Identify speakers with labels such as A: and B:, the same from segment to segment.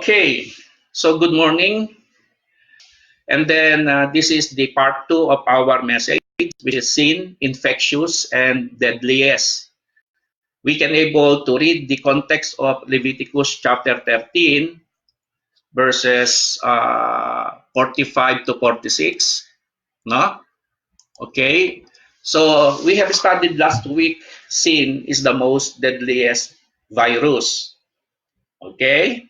A: Okay, so good morning. And then this is the part 2 of our message, which is sin, infectious, and deadliest. We can able to read the context of Leviticus chapter 13, verses 45 to 46. No? Okay. So we have studied last week, sin is the most deadliest virus. Okay.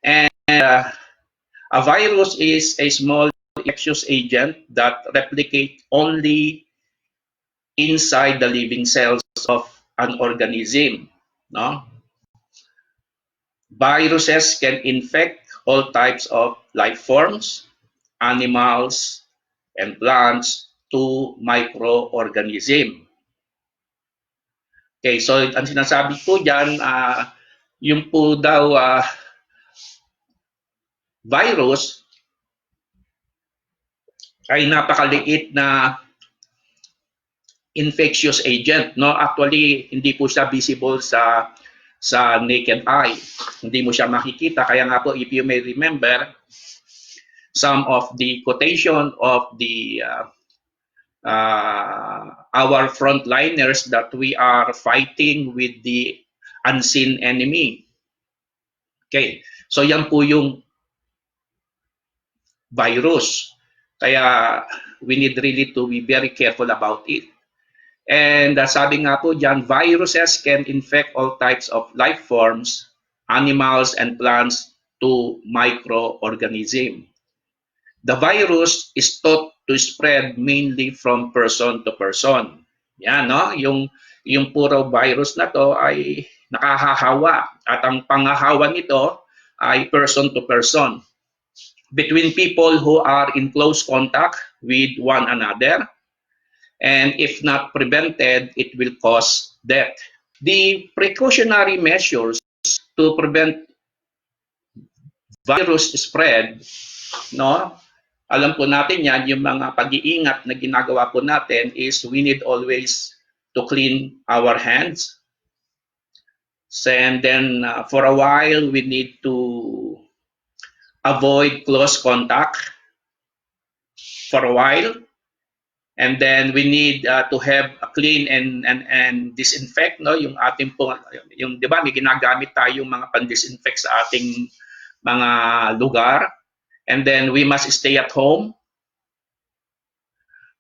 A: And a virus is a small infectious agent that replicate only inside the living cells of an organism. No? Viruses can infect all types of life forms, animals, and plants to microorganism. Okay, so ang sinasabi ko dyan, yung po daw virus ay napakaliit na infectious agent. No, actually hindi po siya visible sa naked eye. Hindi mo siya makikita. Kaya nga po, if you may remember, some of the quotation of the our frontliners that we are fighting with the unseen enemy. Okay, so yan po yung virus. Kaya we need really to be very careful about it. And sabi nga po dyan, viruses can infect all types of life forms, animals, and plants to microorganism. The virus is thought to spread mainly from person to person. Yan, no? Yung puro virus na to ay nakahahawa. At ang pangahawa nito ay person to person. Between people who are in close contact with one another. And if not prevented, it will cause death. The precautionary measures to prevent virus spread, no? Alam po natin yan, yung mga pag-iingat na ginagawa po natin is we need always to clean our hands. And then for a while, we need to avoid close contact for a while. And then we need to have a clean and disinfect, no, yung ating po, yung 'di ba may ginagamit tayong mga pan-disinfect sa ating mga lugar. And then we must stay at home.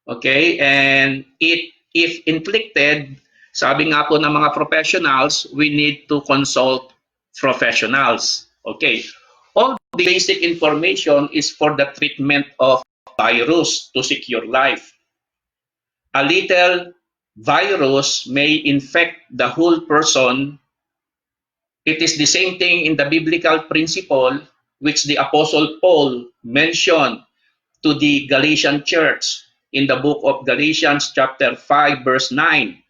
A: Okay? And if inflicted, sabi nga po ng mga professionals, we need to consult professionals. Okay? All the basic information is for the treatment of virus to secure life. A little virus may infect the whole person. It is the same thing in the biblical principle which the Apostle Paul mentioned to the Galatian church in the book of Galatians chapter 5 verse 9.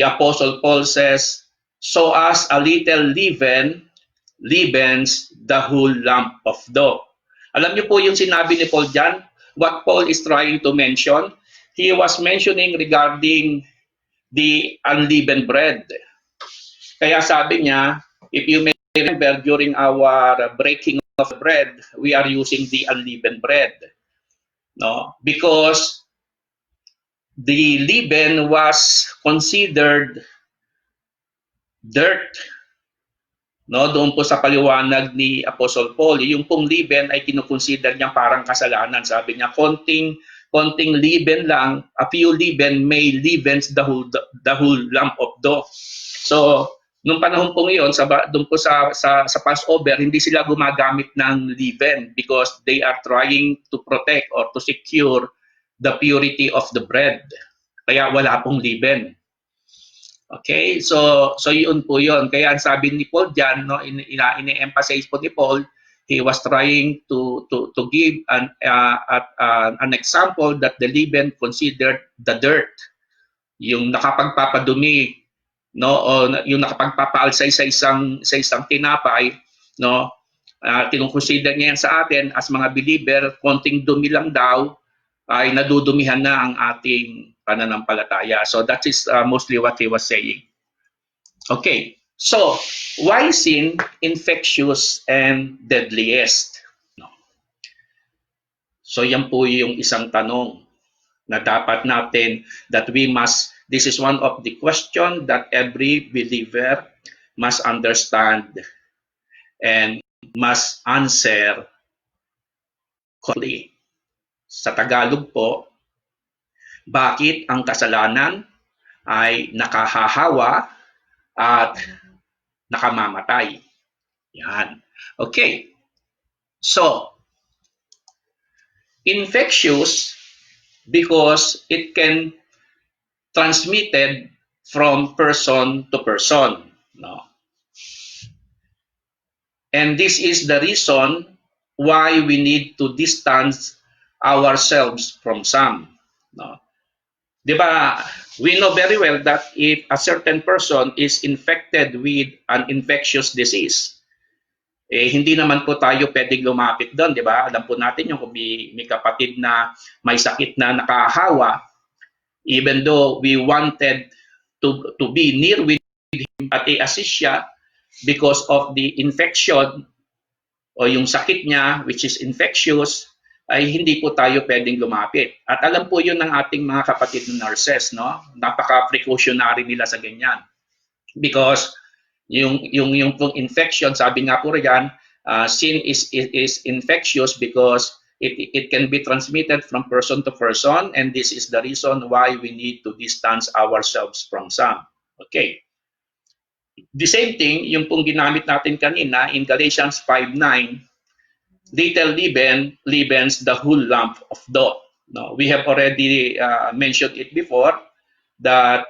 A: The Apostle Paul says, so as a little leaven leavens the whole lump of dough. Alam niyo po yung sinabi ni Paul dyan? What Paul is trying to mention? He was mentioning regarding the unleavened bread. Kaya sabi niya, if you may remember, during our breaking of bread, we are using the unleavened bread. No? Because the leaven was considered dirt. No, doon po sa paliwanag ni Apostle Paul, yung pong leaven ay kinukonsider niya parang kasalanan. Sabi niya, konting leaven lang, a few leaven may leavens the whole lump of dough. So, nung panahon po ngayon, doon po sa Passover, hindi sila gumagamit ng leaven because they are trying to protect or to secure the purity of the bread. Kaya wala pong leaven. Okay, so yun po yun. Kaya ang sabi ni Paul diyan, no, ine-emphasize po ni Paul, he was trying to give an example that the leaven considered the dirt, yung nakapagpapadumi, no, o yung nakapagpapaalsay sa isang tinapay, no, kinukonsider niya yan sa atin as mga believer, konting dumi lang daw ay nadudumihan na ang ating pananampalataya. So that is mostly what he was saying. Okay. So, why sin infectious and deadliest? No. So, yan po yung isang tanong na dapat natin that we must, this is one of the question that every believer must understand and must answer correctly. Sa Tagalog po, bakit ang kasalanan ay nakahahawa at nakamamatay? Yan. Okay. So, infectious because it can transmitted from person to person. No? And this is the reason why we need to distance ourselves from some. No? Diba, we know very well that if a certain person is infected with an infectious disease, hindi naman po tayo pwedeng lumapit doon, di ba? Alam po natin yung kung may kapatid na may sakit na nakahawa, even though we wanted to be near with him at i-assist siya because of the infection o yung sakit niya, which is infectious, ay hindi po tayo pwedeng lumapit. At alam po yun ng ating mga kapatid na nurses, no? Napaka-precautionary nila sa ganyan. Because yung pong infection, sabi nga po riyan, sin is infectious because it can be transmitted from person to person, and this is the reason why we need to distance ourselves from some. Okay. The same thing, yung pong ginamit natin kanina in Galatians 5:9, little leaven leavens the whole lump of dough. No, we have already mentioned it before that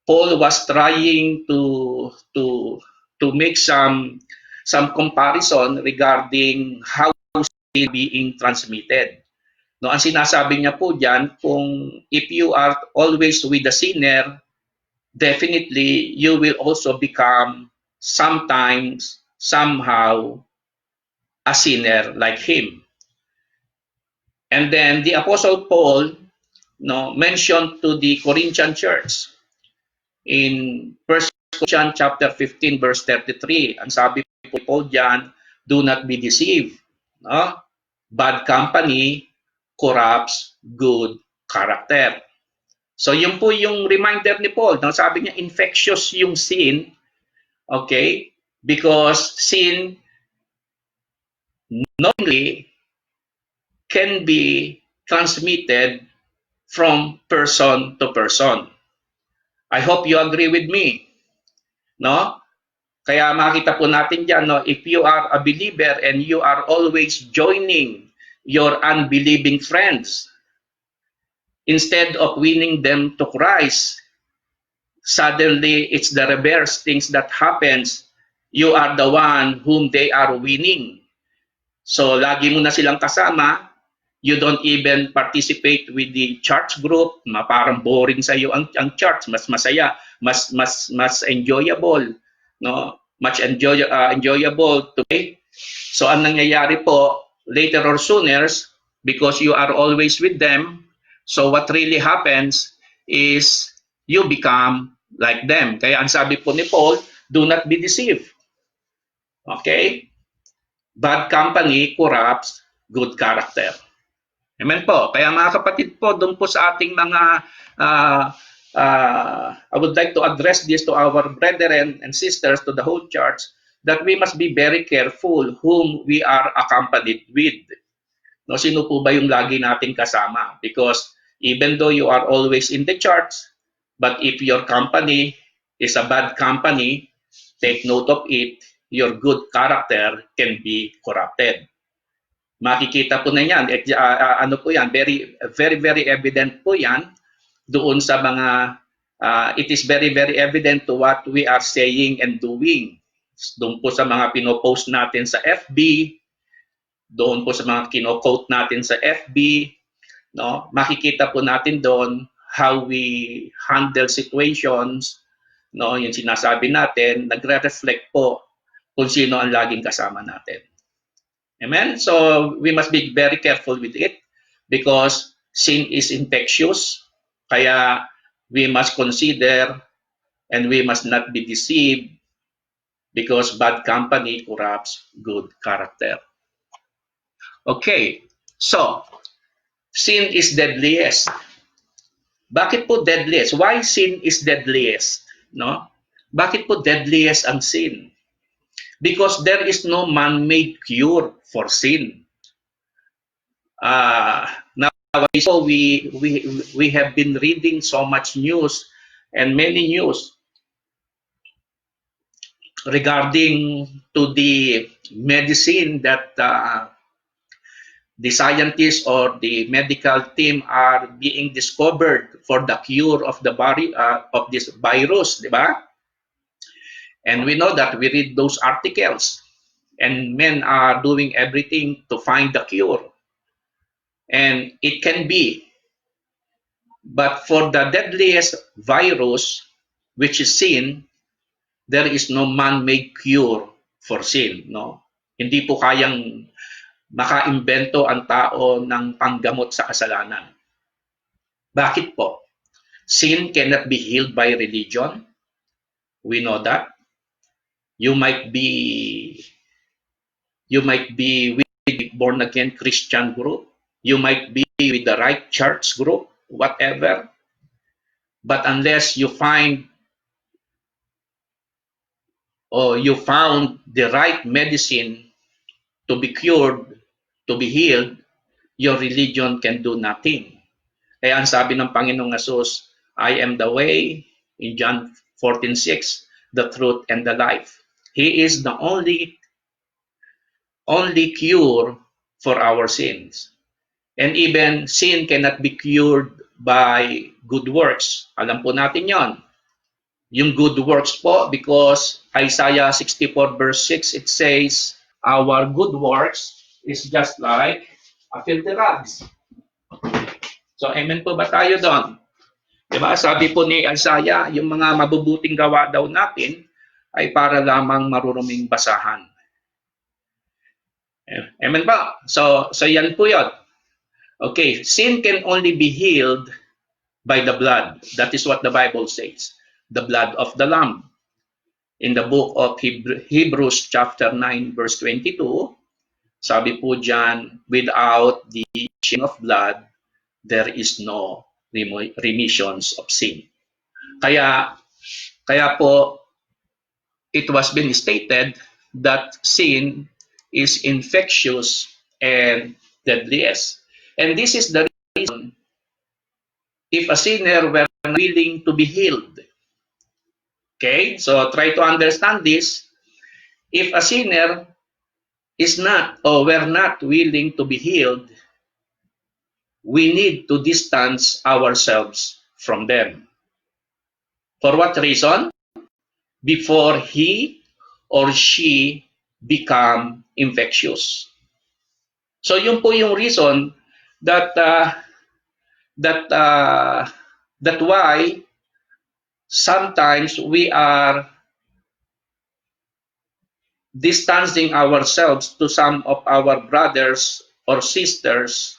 A: Paul was trying to make some comparison regarding how sin being transmitted. No, ang sinasabi niya po diyan, kung if you are always with the sinner, definitely you will also become sometimes somehow a sinner like him. And then the Apostle Paul, no, mentioned to the Corinthian church in 1 Corinthians chapter 15 verse 33. Ang sabi po Paul diyan, do not be deceived. No? Bad company corrupts good character. So yun po yung reminder ni Paul. No? Sabi niya, infectious yung sin. Okay? Because sin normally can be transmitted from person to person. I hope you agree with me. No? Kaya makita po natin diyan, no, if you are a believer and you are always joining your unbelieving friends instead of winning them to Christ, suddenly it's the reverse things that happens. You are the one whom they are winning. So lagi mo na silang kasama, you don't even participate with the church group, parang boring sa iyo ang church, mas masaya, mas enjoyable, no? Much enjoyable to play. So ang nangyayari po, later or sooner, because you are always with them, so what really happens is you become like them. Kaya ang sabi po ni Paul, do not be deceived. Okay? Bad company corrupts good character. Amen po. Kaya mga kapatid po, doon po sa ating mga, I would like to address this to our brethren and sisters, to the whole church, that we must be very careful whom we are accompanied with. No, sino po ba yung lagi nating kasama? Because even though you are always in the church, but if your company is a bad company, take note of it, your good character can be corrupted. Makikita po na yan, ano po yan, very evident po yan doon sa mga, it is very evident to what we are saying and doing. Doon po sa mga pinopost natin sa FB, doon po sa mga kino-quote natin sa FB, no? Makikita po natin doon how we handle situations, no? Yung sinasabi natin, nagre-reflect po kung sino ang laging kasama natin. Amen? So we must be very careful with it because sin is infectious. Kaya we must consider and we must not be deceived because bad company corrupts good character. Okay, so sin is deadliest. Bakit po deadliest? Why sin is deadliest? No? Bakit po deadliest ang sin? Because there is no man-made cure for sin. Nowadays, so we have been reading so much news and many news regarding to the medicine that the scientists or the medical team are being discovered for the cure of the body of this virus, di ba? And we know that we read those articles, and men are doing everything to find the cure. And it can be, but for the deadliest virus, which is sin, there is no man-made cure for sin. No, hindi po kayang makaimbento ang tao ng panggamot sa kasalanan. Bakit po? Sin cannot be healed by religion. We know that. You might be with the born again Christian group. You might be with the right church group, whatever. But unless you find or you found the right medicine to be cured, to be healed, your religion can do nothing. Kaya ang sabi ng Panginoong Hesus, I am the way, in John 14:6, the truth and the life. He is the only cure for our sins. And even sin cannot be cured by good works. Alam po natin yon. Yung good works po, because Isaiah 64 verse 6, it says, our good works is just like a filthy rags. So, amen po ba tayo doon? Diba? Sabi po ni Isaiah, yung mga mabubuting gawa daw natin ay para lamang maruruming basahan. Amen ba? So yan po yun. Okay, sin can only be healed by the blood. That is what the Bible says. The blood of the Lamb. In the book of Hebrews chapter 9 verse 22, sabi po dyan, without the shedding of blood, there is no remissions of sin. Kaya po, it was been stated that sin is infectious and deadliest. And this is the reason if a sinner were willing to be healed. Okay, so try to understand this. If a sinner is not or were not willing to be healed, we need to distance ourselves from them. For what reason? Before he or she become infectious. So yun po yung reason that why sometimes we are distancing ourselves to some of our brothers or sisters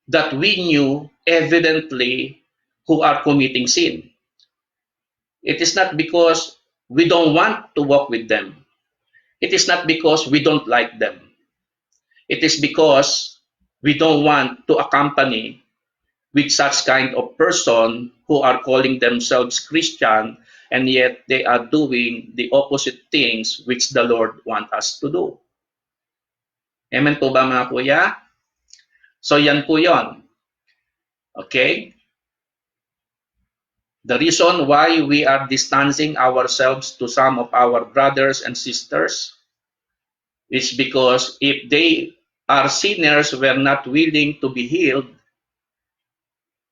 A: that we knew evidently who are committing sin. It is not because we don't want to walk with them. It is not because we don't like them. It is because we don't want to accompany with such kind of person who are calling themselves Christian, and yet they are doing the opposite things which the Lord wants us to do. Amen po ba mga kuya? So yan po yon. Okay? The reason why we are distancing ourselves to some of our brothers and sisters is because if they are sinners who are not willing to be healed,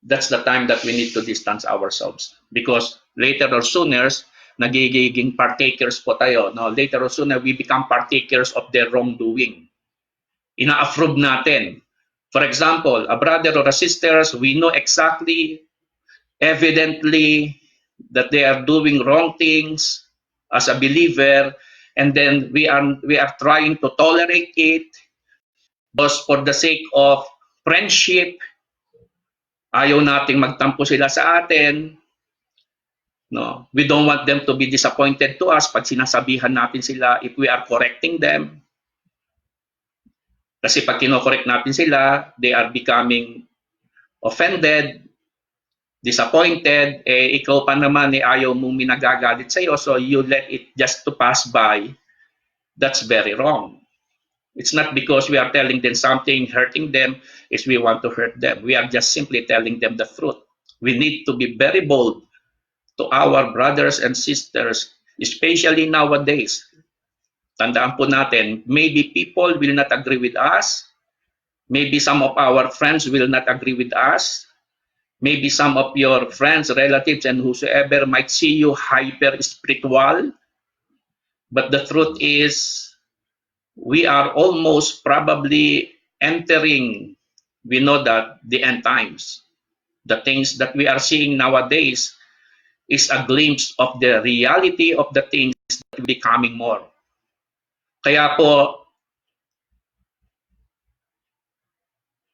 A: that's the time that we need to distance ourselves. Because later or sooner, nagiging partakers po tayo. No? Later or sooner, we become partakers of their wrongdoing. Ina-approve natin. For example, a brother or a sister, we know exactly, evidently, that they are doing wrong things as a believer, and then we are trying to tolerate it just for the sake of friendship. Ayaw nating magtampo sila sa atin. No, we don't want them to be disappointed to us pag sinasabihan natin sila if we are correcting them. Kasi pag kino-correct natin sila, they are becoming offended, disappointed, ikaw pa naman ayaw mong minagagalit sa'yo, so you let it just to pass by. That's very wrong. It's not because we are telling them something, hurting them, is we want to hurt them. We are just simply telling them the truth. We need to be very bold to our brothers and sisters, especially nowadays. Tandaan po natin, maybe people will not agree with us. Maybe some of our friends will not agree with us. Maybe some of your friends, relatives, and whosoever might see you hyper-spiritual. But the truth is, we are almost probably entering, we know that, the end times. The things that we are seeing nowadays is a glimpse of the reality of the things that will be coming more. Kaya po,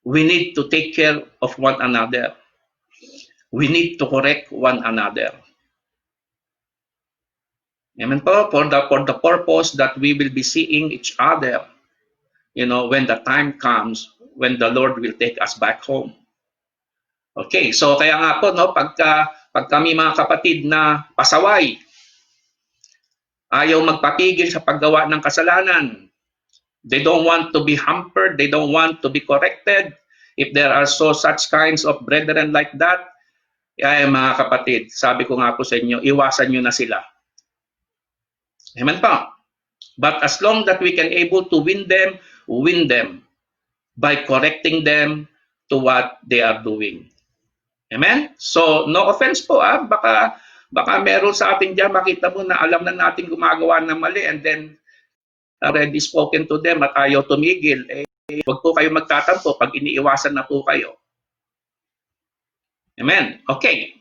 A: we need to take care of one another. We need to correct one another. Amen po, for the purpose that we will be seeing each other, when the time comes, when the Lord will take us back home. Okay, so kaya nga po, pag kami mga kapatid na pasaway, ayaw magpapigil sa paggawa ng kasalanan, they don't want to be hampered, they don't want to be corrected. If there are such kinds of brethren like that, mga kapatid, sabi ko nga po sa inyo, iwasan nyo na sila. Amen pa. But as long that we can able to win them by correcting them to what they are doing. Amen? So, no offense po, baka meron sa atin dyan, makita mo na alam na natin gumagawa ng mali and then already spoken to them at ayaw tumigil. Huwag po kayo magtatampo pag iniiwasan na po kayo. Amen? Okay.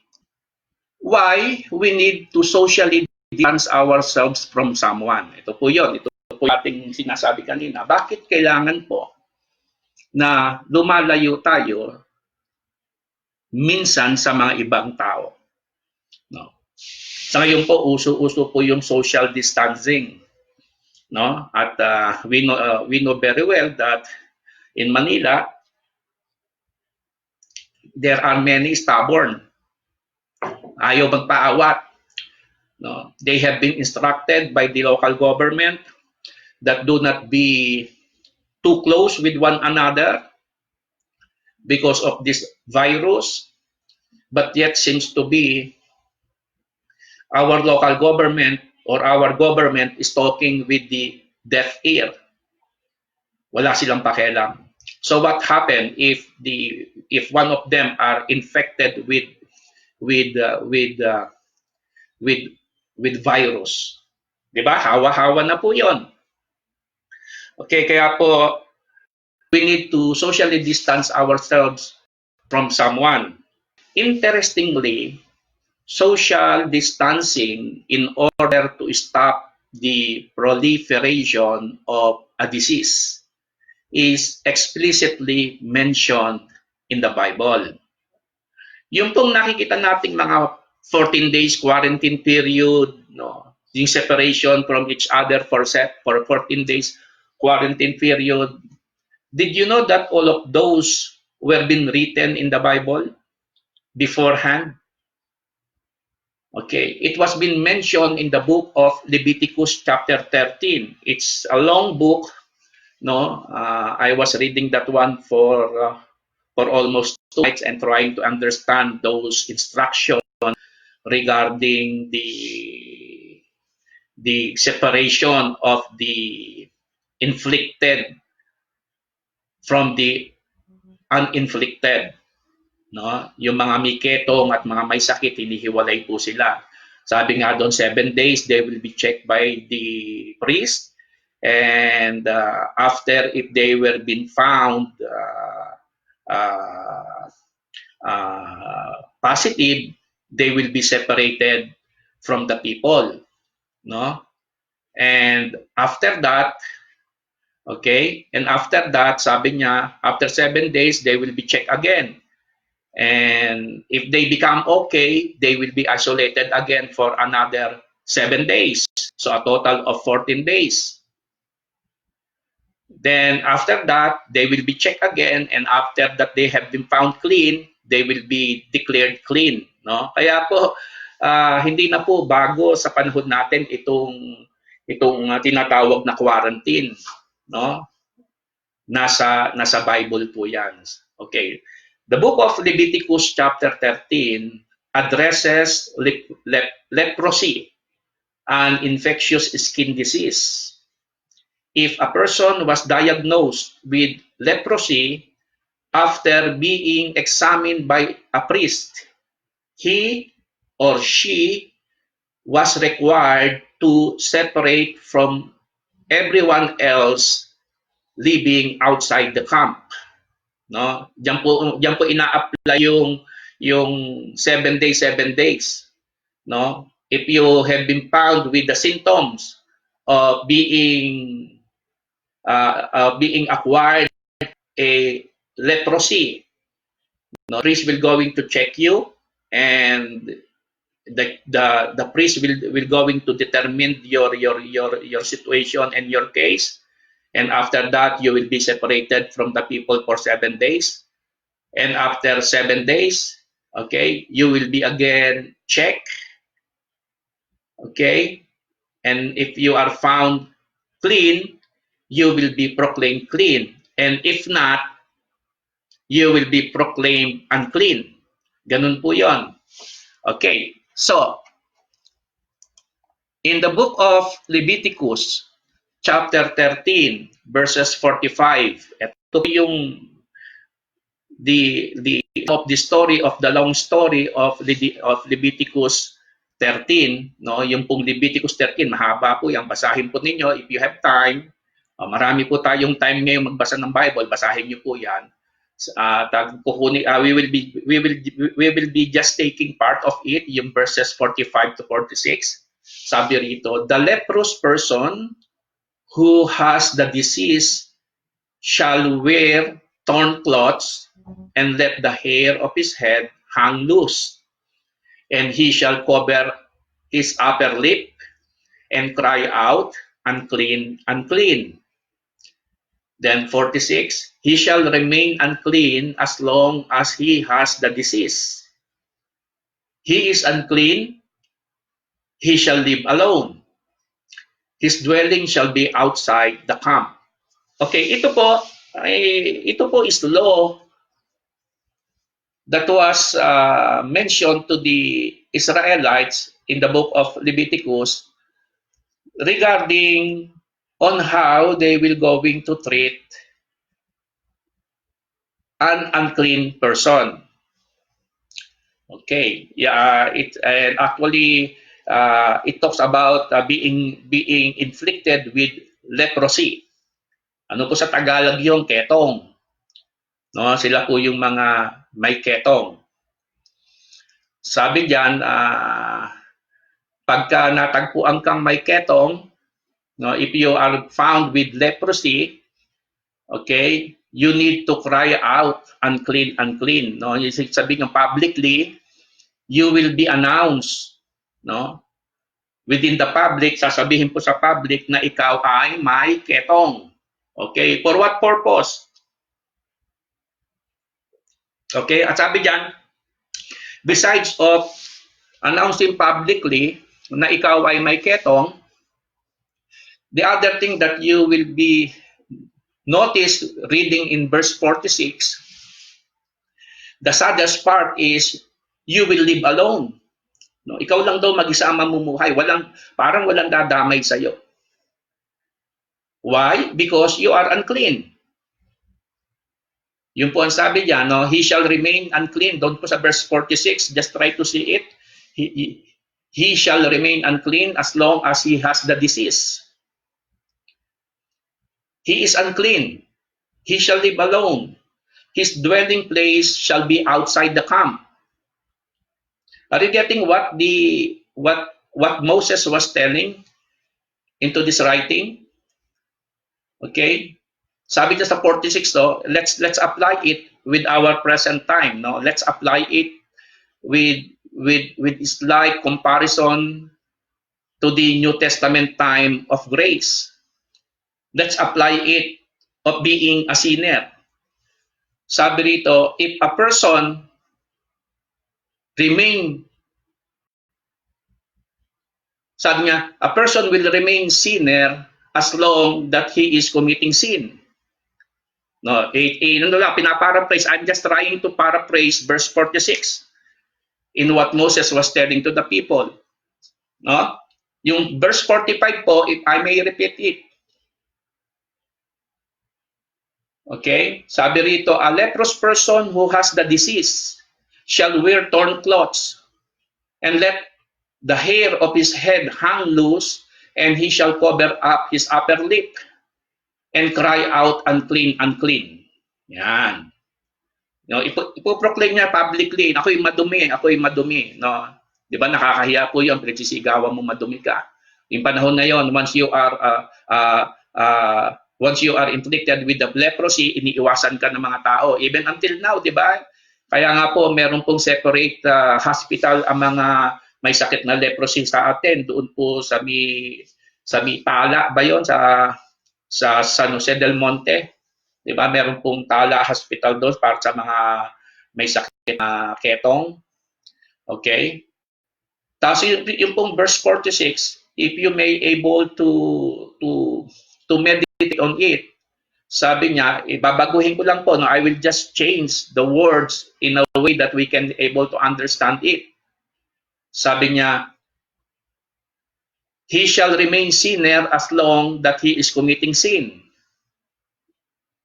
A: Why we need to socially distance ourselves from someone? Ito po yun. Ito po ating sinasabi kanina. Bakit kailangan po na lumalayo tayo minsan sa mga ibang tao? No? Sa ngayon po, uso-uso po yung social distancing. No? At we know very well that in Manila, there are many stubborn. Ayaw magpaawat. No? They have been instructed by the local government that do not be too close with one another because of this virus, but yet seems to be our local government or our government is talking with the deaf ear. Wala silang pakialam. So what happened if one of them are infected with virus? 'Di ba? Hawa-hawa na po 'yon. Okay, kaya po we need to socially distance ourselves from someone. Interestingly, social distancing in order to stop the proliferation of a disease is explicitly mentioned in the Bible. Yung pong nakikita nating mga 14 days quarantine period, yung separation from each other for 14 days quarantine period, did you know that all of those were been written in the Bible beforehand? Okay, it was been mentioned in the book of Leviticus chapter 13. It's a long book. I was reading that one for almost 2 nights and trying to understand those instructions regarding the separation of the inflicted from the uninflicted. Yung mga may ketong at mga may sakit, hinihiwalay po sila. Sabi nga doon, 7 days, they will be checked by the priest. And after, if they were been found positive, they will be separated from the people. And after that, sabi niya, after 7 days, they will be checked again. And if they become okay, they will be isolated again for another 7 days. So a total of 14 days. Then after that, they will be checked again, and after that they have been found clean, they will be declared clean. No? Kaya po, hindi na po bago sa panahon natin itong tinatawag na quarantine. No? Nasa Bible po yan. Okay. The book of Leviticus chapter 13 addresses leprosy, an infectious skin disease. If a person was diagnosed with leprosy after being examined by a priest, he or she was required to separate from everyone else living outside the camp. No? Diyan po ina-apply yung 7 days, 7 days. No? If you have been found with the symptoms of being acquired a leprosy, no, priest will going to check you, and the priest will going to determine your situation and your case, and after that you will be separated from the people for 7 days, and after 7 days, okay, you will be again checked, okay, and if you are found clean, you will be proclaimed clean, and if not, you will be proclaimed unclean. Ganun po yon. Okay, so in the book of Leviticus, chapter 13, verses 45, ito po yung the story of the long story of Leviticus 13, no? Yung pong Leviticus 13, mahaba po yan. Basahin po ninyo if you have time. Marami po tayong time ngayon magbasa ng Bible, basahin niyo po yan. We will be just taking part of it, yung verses 45 to 46. Sabi rito, the leprous person who has the disease shall wear torn cloths and let the hair of his head hang loose, and he shall cover his upper lip and cry out, unclean, unclean. Then 46, he shall remain unclean as long as he has the disease. He is unclean, he shall live alone. His dwelling shall be outside the camp. Okay, ito po is law that was mentioned to the Israelites in the book of Leviticus regarding on how they will going to treat an unclean person. Okay, yeah, it talks about being inflicted with leprosy. Ano po sa Tagalog yung ketong? No, sila po yung mga may ketong. Sabi diyan, pagka natagpuan kang may ketong, no, if you are found with leprosy, okay, you need to cry out, unclean, unclean. No, sabi ng publicly, you will be announced, no? Within the public, sasabihin po sa public na ikaw ay may ketong. Okay, for what purpose? Okay, at sabi diyan, besides of announcing publicly na ikaw ay may ketong, the other thing that you will be noticed reading in verse 46, the saddest part is you will live alone. No, ikaw lang daw mag-isa ang mamumuhay, parang walang dadamay sa iyo. Why? Because you are unclean. Yun po ang sabi diyan, no, he shall remain unclean. Doon po sa verse 46, just try to see it. He shall remain unclean as long as he has the disease. He is unclean. He shall live alone. His dwelling place shall be outside the camp. Are you getting what Moses was telling into this writing? Okay? Sabi niya sa 46 to, let's apply it with our present time. No, let's apply it with slight comparison to the New Testament time of grace. Let's apply it of being a sinner. Sabi rito, if a person remain, sabi niya, a person will remain sinner as long that he is committing sin. No, pinaparaphrase. I'm just trying to paraphrase verse 46 in what Moses was telling to the people. No? Yung verse 45 po, if I may repeat it. Okay? Sabi rito, a leprous person who has the disease shall wear torn clothes and let the hair of his head hang loose, and he shall cover up his upper lip and cry out, unclean, unclean. Yan. No, ipoproclaim niya publicly, ako'y madumi, ako'y madumi. No? Di ba nakakahiya po yun, pinagsisigawan mo madumi ka. Yung panahon na yun, once you are inflicted with the leprosy, iniiwasan ka ng mga tao. Even until now, di ba? Kaya nga po, meron pong separate hospital ang mga may sakit na leprosy sa atin. Doon po sa may Tala ba yun? Sa San Jose del Monte. Di ba? Meron pong Tala Hospital doon para sa mga may sakit na ketong. Okay? Tapos yung pong verse 46, if you may able to meditate on it, sabi niya, ibabaguhin ko lang po, no, I will just change the words in a way that we can able to understand it. Sabi niya, he shall remain sinner as long that he is committing sin.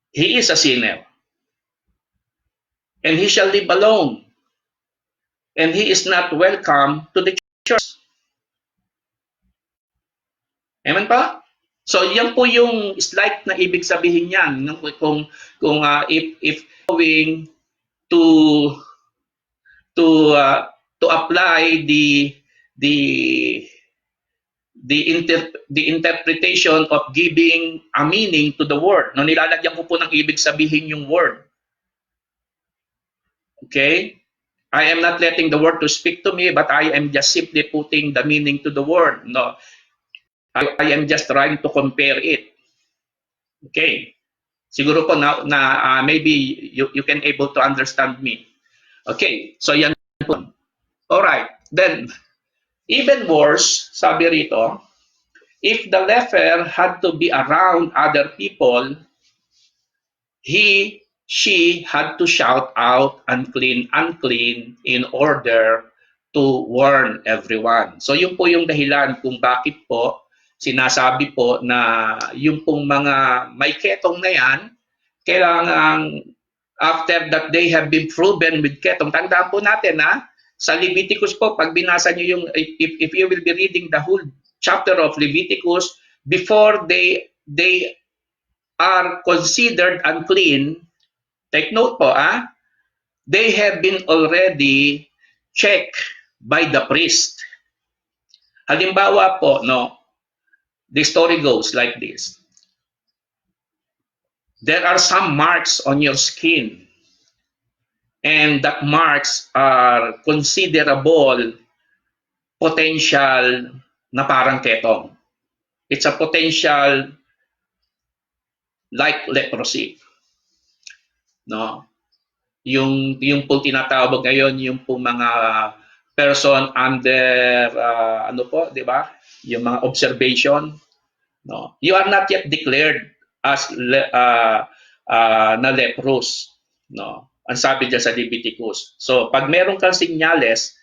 A: He is a sinner. And he shall live alone. And he is not welcome to the church. Amen pa? So, yan po yung slight na ibig sabihin niyan. Kung if going to apply the interpretation of giving a meaning to the word. No, nilalagyan ko po ng ibig sabihin yung word. Okay? I am not letting the word to speak to me, but I am just simply putting the meaning to the word. No, I am just trying to compare it. Okay? Siguro po na maybe you can able to understand me. Okay, so yan po. Alright, then, even worse, sabi rito, if the leper had to be around other people, she had to shout out, unclean, unclean, in order to warn everyone. So yun po yung dahilan kung bakit po sinasabi po na yung pong mga may ketong na yan, kailangan after that they have been proven with ketong. Tandaan po natin sa Leviticus po, pag binasa nyo yung, if you will be reading the whole chapter of Leviticus, before they are considered unclean, take note po, they have been already checked by the priest. Halimbawa po, no, the story goes like this. There are some marks on your skin, and that marks are considerable potential na parang ketong. It's a potential like leprosy. No? Yung po tinatawag ngayon, yung po mga person under ano po, 'di ba? Yung mga observation, no. You are not yet declared as na leprous, no. Ang sabi diyan sa Leviticus. So, pag meron kang sinyales,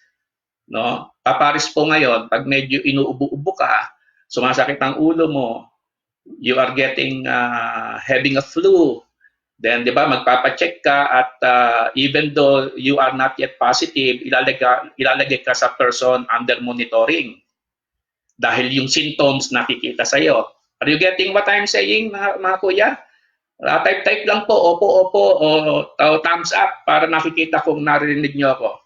A: no, paparis po ngayon, pag medyo inuubo-ubo ka, sumasakit ang ulo mo, you are getting having a flu, then, di ba, magpapacheck ka at even though you are not yet positive, ilalagay ka sa person under monitoring dahil yung symptoms nakikita sa'yo. Are you getting what I'm saying, mga kuya? Type lang po, opo, o thumbs up para nakikita kung narinig nyo ako.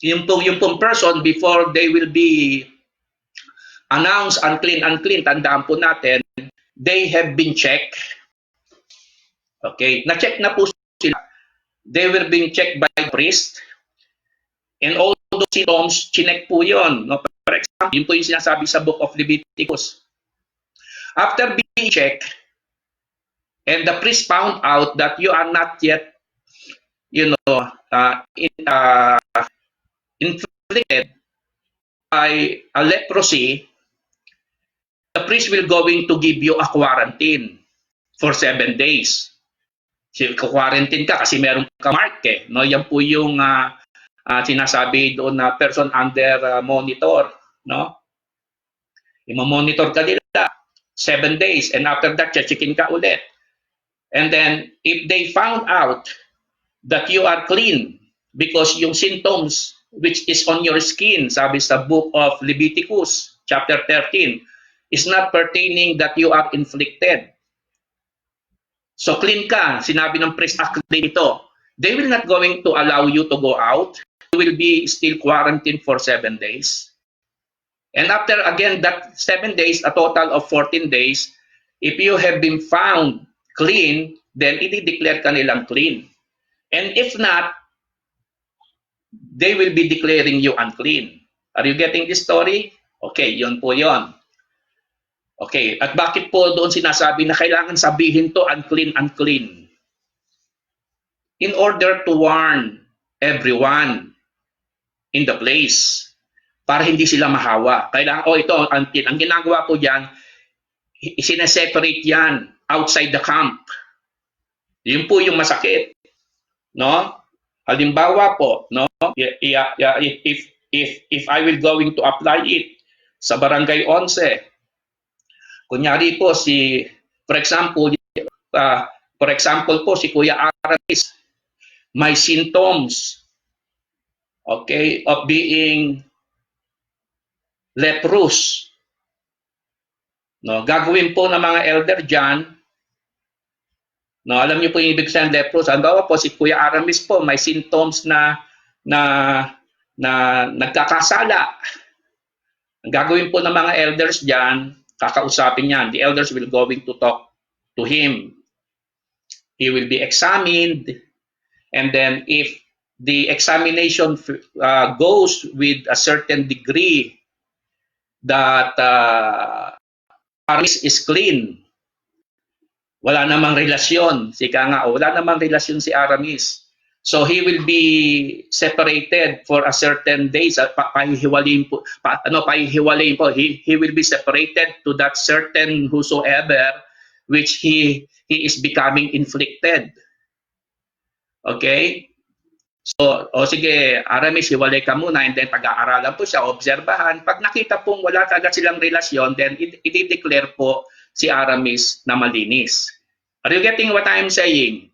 A: Yung pong person, before they will be announced unclean, tandaan po natin, they have been checked. Okay, na-check na po sila they were being checked by the priest, and all those symptoms, chinek po yun. No? For example, yun po yung sinasabi sa Book of Leviticus. After being checked, and the priest found out that you are not yet, inflicted by a leprosy, the priest will going to give you a quarantine for 7 days. Quarantine ka kasi meron ka mark eh. No? Yan po yung sinasabi doon na person under monitor. No? I-monitor ka nila 7 days, and after that, checkin ka ulit. And then, if they found out that you are clean because yung symptoms which is on your skin, sabi sa Book of Leviticus, chapter 13, is not pertaining that you are inflicted. So clean ka, sinabi ng priest, clean ito. They will not going to allow you to go out. You will be still quarantined for 7 days. And after, again, that 7 days, a total of 14 days, if you have been found clean, then i-declare ka nilang clean. And if not, they will be declaring you unclean. Are you getting this story? Okay, yun po yun. Okay, at bakit po doon sinasabi na kailangan sabihin to unclean, unclean? In order to warn everyone in the place, para hindi sila mahawa. Kailangan, ito, unclean. Ang ginagawa ko dyan, isineseparate yan outside the camp. Yun po yung masakit. No? Halimbawa po, no? If I will going to apply it sa Barangay 11, kunyari po for example po si Kuya Aramis may symptoms, okay, of being leprous. No, gagawin po ng mga elder diyan. No, alam niyo po yung ibig sabihin leprous. Halimbawa po si Kuya Aramis po may symptoms na nagkakasala. Ang gagawin po ng mga elders diyan, kakausapin niyan. The elders will going to talk to him. He will be examined, and then if the examination goes with a certain degree that Aramis is clean, wala namang relasyon, wala namang relasyon si Aramis. So he will be separated for a certain days. Pahihiwalayin po. He will be separated to that certain whosoever which he is becoming inflicted. Okay? So, sige, Aramis, hiwalay ka muna, and then pag-aaralan po siya, obserbahan. Pag nakita pong wala talaga silang relasyon, then i-declare po si Aramis na malinis. Are you getting what I'm saying?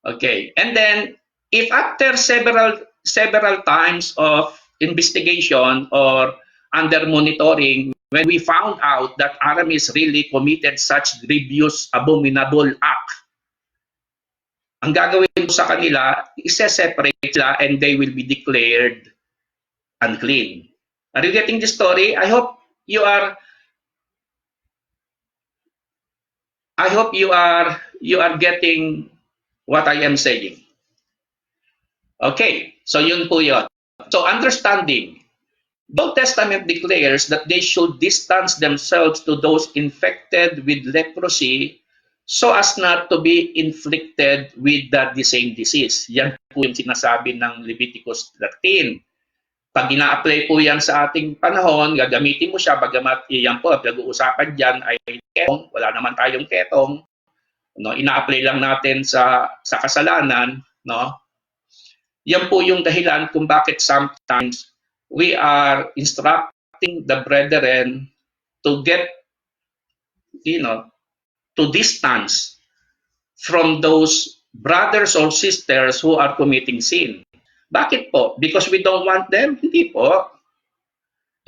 A: Okay. And then, if after several times of investigation or under monitoring, when we found out that Aramis really committed such grievous, abominable act, ang gagawin sa kanila, isa-separate sila and they will be declared unclean. Are you getting the story? I hope you are getting what I am saying. Okay, so yun po yun. So understanding, the Old Testament declares that they should distance themselves to those infected with leprosy so as not to be inflicted with the same disease. Yan po yung sinasabi ng Leviticus 13. Pag ina-apply po yan sa ating panahon, gagamitin mo siya, bagamat yan po, pag-uusapan dyan ay ketong, wala naman tayong ketong, no? Ina-apply lang natin sa kasalanan, no? Yan po yung dahilan kung bakit sometimes we are instructing the brethren to get, to distance from those brothers or sisters who are committing sin. Bakit po? Because we don't want them? Hindi po.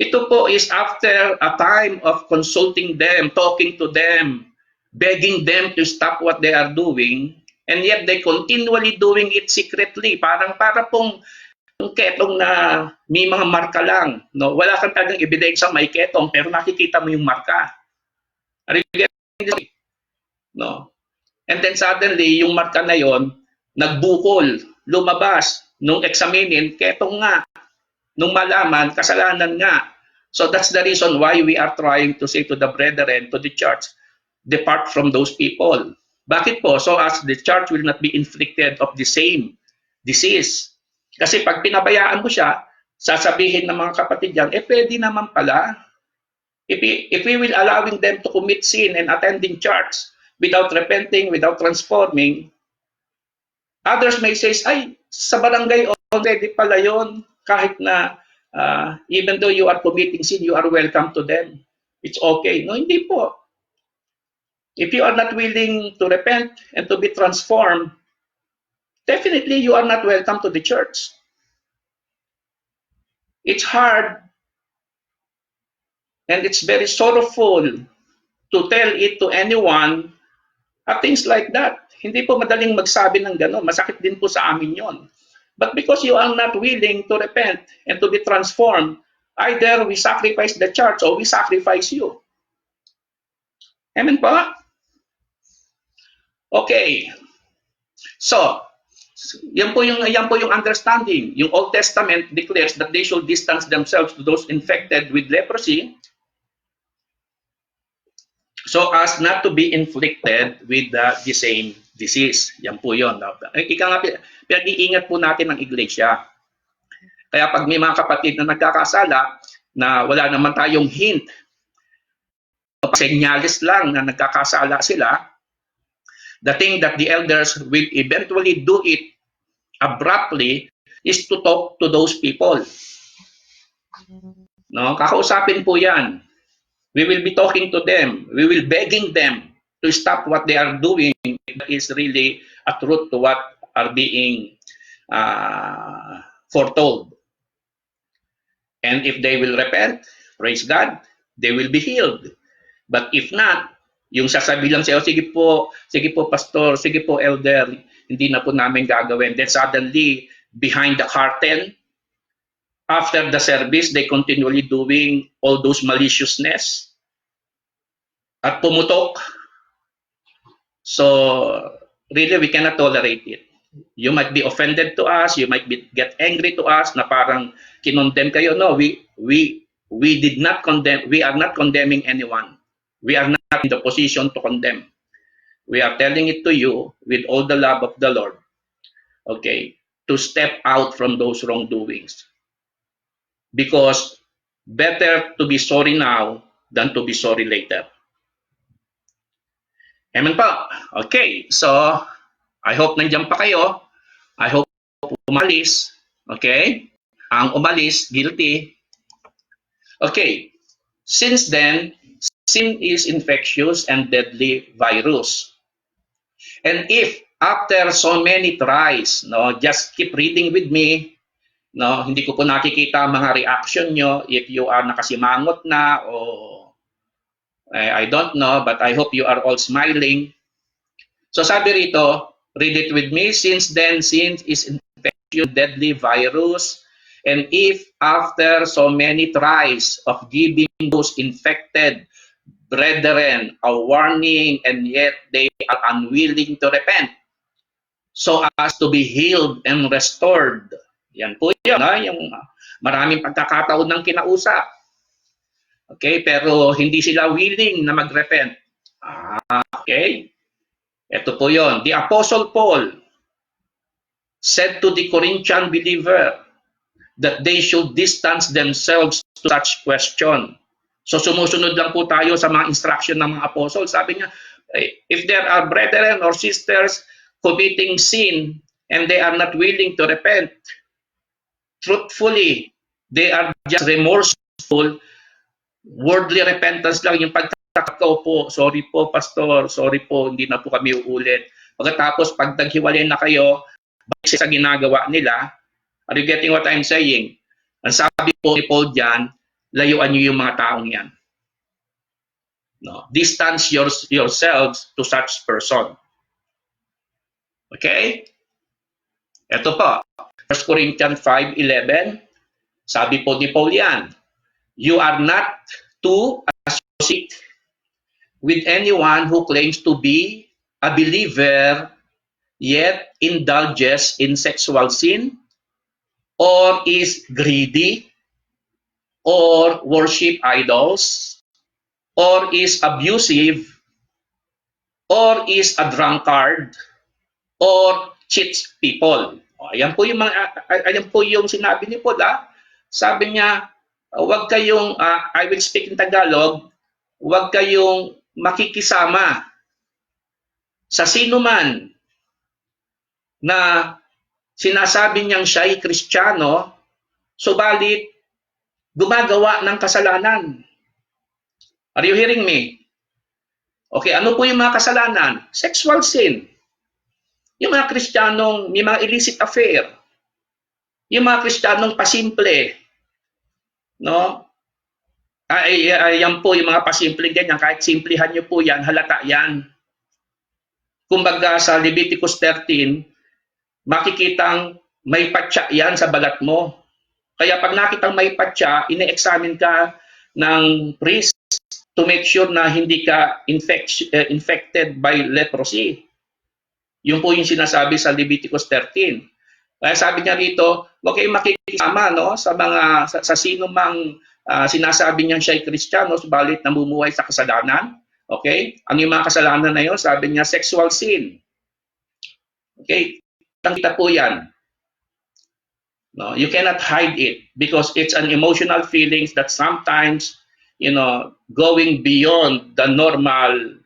A: Ito po is after a time of consulting them, talking to them, begging them to stop what they are doing, and yet they continually doing it secretly. Para pong ketong na may mga marka lang. No? Wala kang talagang ebidensya may ketong, pero nakikita mo yung marka. Are you getting this? No. And then suddenly, yung marka na yon nagbukol, lumabas, nung examinin, ketong nga, nung malaman, kasalanan nga. So that's the reason why we are trying to say to the brethren, to the church, depart from those people. Bakit po? So as the church will not be inflicted of the same disease. Kasi pag pinabayaan mo siya, sasabihin ng mga kapatid yan, pwede naman pala. If we will allowing them to commit sin and attending church without repenting, without transforming, others may say, ay, sa barangay already pala yun, kahit na even though you are committing sin, you are welcome to them. It's okay. No, hindi po. If you are not willing to repent and to be transformed, definitely you are not welcome to the church. It's hard and it's very sorrowful to tell it to anyone things like that. Hindi po madaling magsabi ng gano'n. Masakit din po sa amin yon. But because you are not willing to repent and to be transformed, either we sacrifice the church or we sacrifice you. Amen po? Okay. So, yan po yung understanding. Yung Old Testament declares that they should distance themselves to those infected with leprosy so as not to be inflicted with the same disease. Yan po yun. Ika nga, pinag-iingat po natin ang iglesia. Kaya pag may mga kapatid na nagkakasala, na wala naman tayong hint, senyales lang na nagkakasala sila, the thing that the elders will eventually do it abruptly is to talk to those people. No, kakausapin po yan. We will be talking to them. We will begging them to stop what they are doing. That is really a truth to what are being foretold. And if they will repent, praise God, they will be healed. But if not, yung sasabihin lang sa'yo, sige po, pastor, sige po, elder, hindi na po namin gagawin. Then suddenly, behind the curtain, after the service, they continually doing all those maliciousness at pumutok. So, really, we cannot tolerate it. You might be offended to us, you might get angry to us na parang kinondemn kayo. No, we did not condemn, we are not condemning anyone. We are not in the position to condemn. We are telling it to you with all the love of the Lord, okay, to step out from those wrongdoings. Because better to be sorry now than to be sorry later. Amen pa. Okay, so I hope nandiyan pa kayo. I hope umalis. Okay? Ang umalis, guilty. Okay. Since then, sin is infectious and deadly virus. And if after so many tries, no, just keep reading with me, no, hindi ko po nakikita mga reaction nyo if you are nakasimangot na o I don't know, but I hope you are all smiling. So sabi rito, read it with me. Since then, sin is infectious, deadly virus. And if after so many tries of giving those infected brethren a warning and yet they are unwilling to repent, so as to be healed and restored. Yan po yun, ha? Yung maraming pagkakataon ng kinausap. Okay, pero hindi sila willing na mag-repent. Okay. Ito po yon. The Apostle Paul said to the Corinthian believer that they should distance themselves to such question. So sumusunod lang po tayo sa mga instruction ng mga apostle. Sabi niya, if there are brethren or sisters committing sin and they are not willing to repent, truthfully, they are just remorseful, worldly repentance lang, yung pagkakataon po, sorry po pastor, sorry po, hindi na po kami uulit. Pagkatapos, pag naghiwalay na kayo, balik sa ginagawa nila, are you getting what I'm saying? Ang sabi po ni Paul dyan, layuan nyo yung mga taong yan. No? Distance yourselves to such person. Okay? Ito po, 1 Corinthians 5:11, sabi po ni Paul yan, you are not to associate with anyone who claims to be a believer yet indulges in sexual sin, or is greedy, or worship idols, or is abusive, or is a drunkard, or cheats people. O, ayan po yung sinabi ni Paul. Sabi niya, huwag kayong, I will speak in Tagalog, huwag kayong makikisama sa sino man na sinasabi niyang siya'y Kristiyano, subalit gumagawa ng kasalanan. Are you hearing me? Okay, ano po yung mga kasalanan? Sexual sin. Yung mga Kristiyanong may mga illicit affair. Yung mga Kristiyanong pasimple. No? Yan po yung mga pasimple ganyan. Kahit simplihan nyo po yan, halata yan. Kumbaga sa Leviticus 13, makikitang may patsa yan sa balat mo. Kaya pag nakitang may patsa, ine-examine ka ng priest to make sure na hindi ka infected by leprosy. Yun po yung sinasabi sa Leviticus 13. Kaya sabi niya rito, huwag kayong makikisama no, sa sino mang sinasabi niyang siya'y Kristiyano, subalit namumuhay sa kasalanan. Okay? Ano yung mga kasalanan na yun? Sabi niya, sexual sin. Okay? Kita po yan. No, you cannot hide it because it's an emotional feelings that sometimes, going beyond the normal,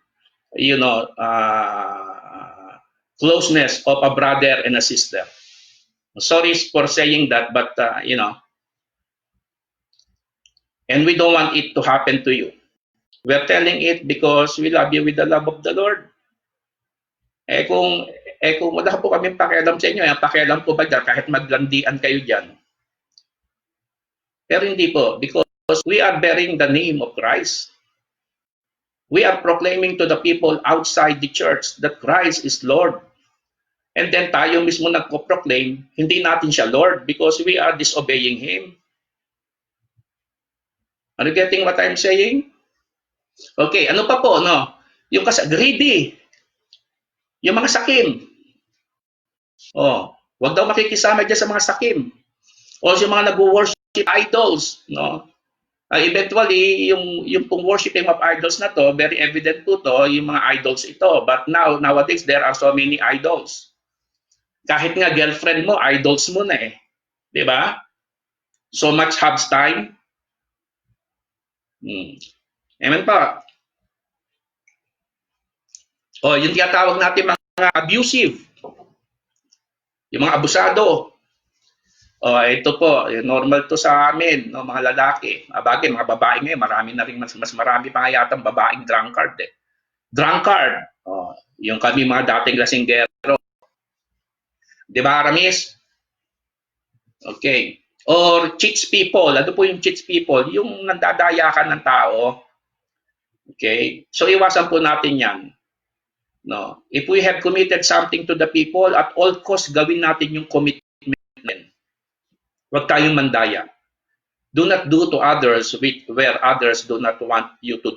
A: closeness of a brother and a sister. Sorry for saying that, but and we don't want it to happen to you. We're telling it because we love you with the love of the Lord. Kung wala po kami pakialam sa inyo, pakialam po ba dyan kahit maglandian kayo dyan? Pero hindi po, because we are bearing the name of Christ. We are proclaiming to the people outside the church that Christ is Lord. And then tayo mismo nagpo-proclaim, hindi natin siya Lord because we are disobeying Him. Are you getting what I'm saying? Okay, ano pa po, no? Yung greedy. Yung mga sakim. Wag daw makikisama dyan sa mga sakim. O yung mga nag-worship idols, no? Eventually, yung pong worshiping of idols na to, very evident po to, yung mga idols ito. But nowadays, there are so many idols. Kahit nga girlfriend mo, idols mo na eh. Di ba? So much hubs time. Amen pa. Yung tinatawag natin mga abusive. Yung mga abusado. Ito po, normal to sa amin, no, mga lalaki. Bagay, mga babae ngayon, marami na rin, mas marami pa nga yatang babaeng drunkard eh. Drunkard. Yung kami mga dating lasinggero. Di ba, Aramis? Okay. Or cheats people. Ano po yung cheats people? Yung nandadayakan ng tao. Okay. So, iwasan po natin yan. No. If we have committed something to the people, at all costs, gawin natin yung commitment. Huwag tayong mandaya. Do not do to others where others do not want you to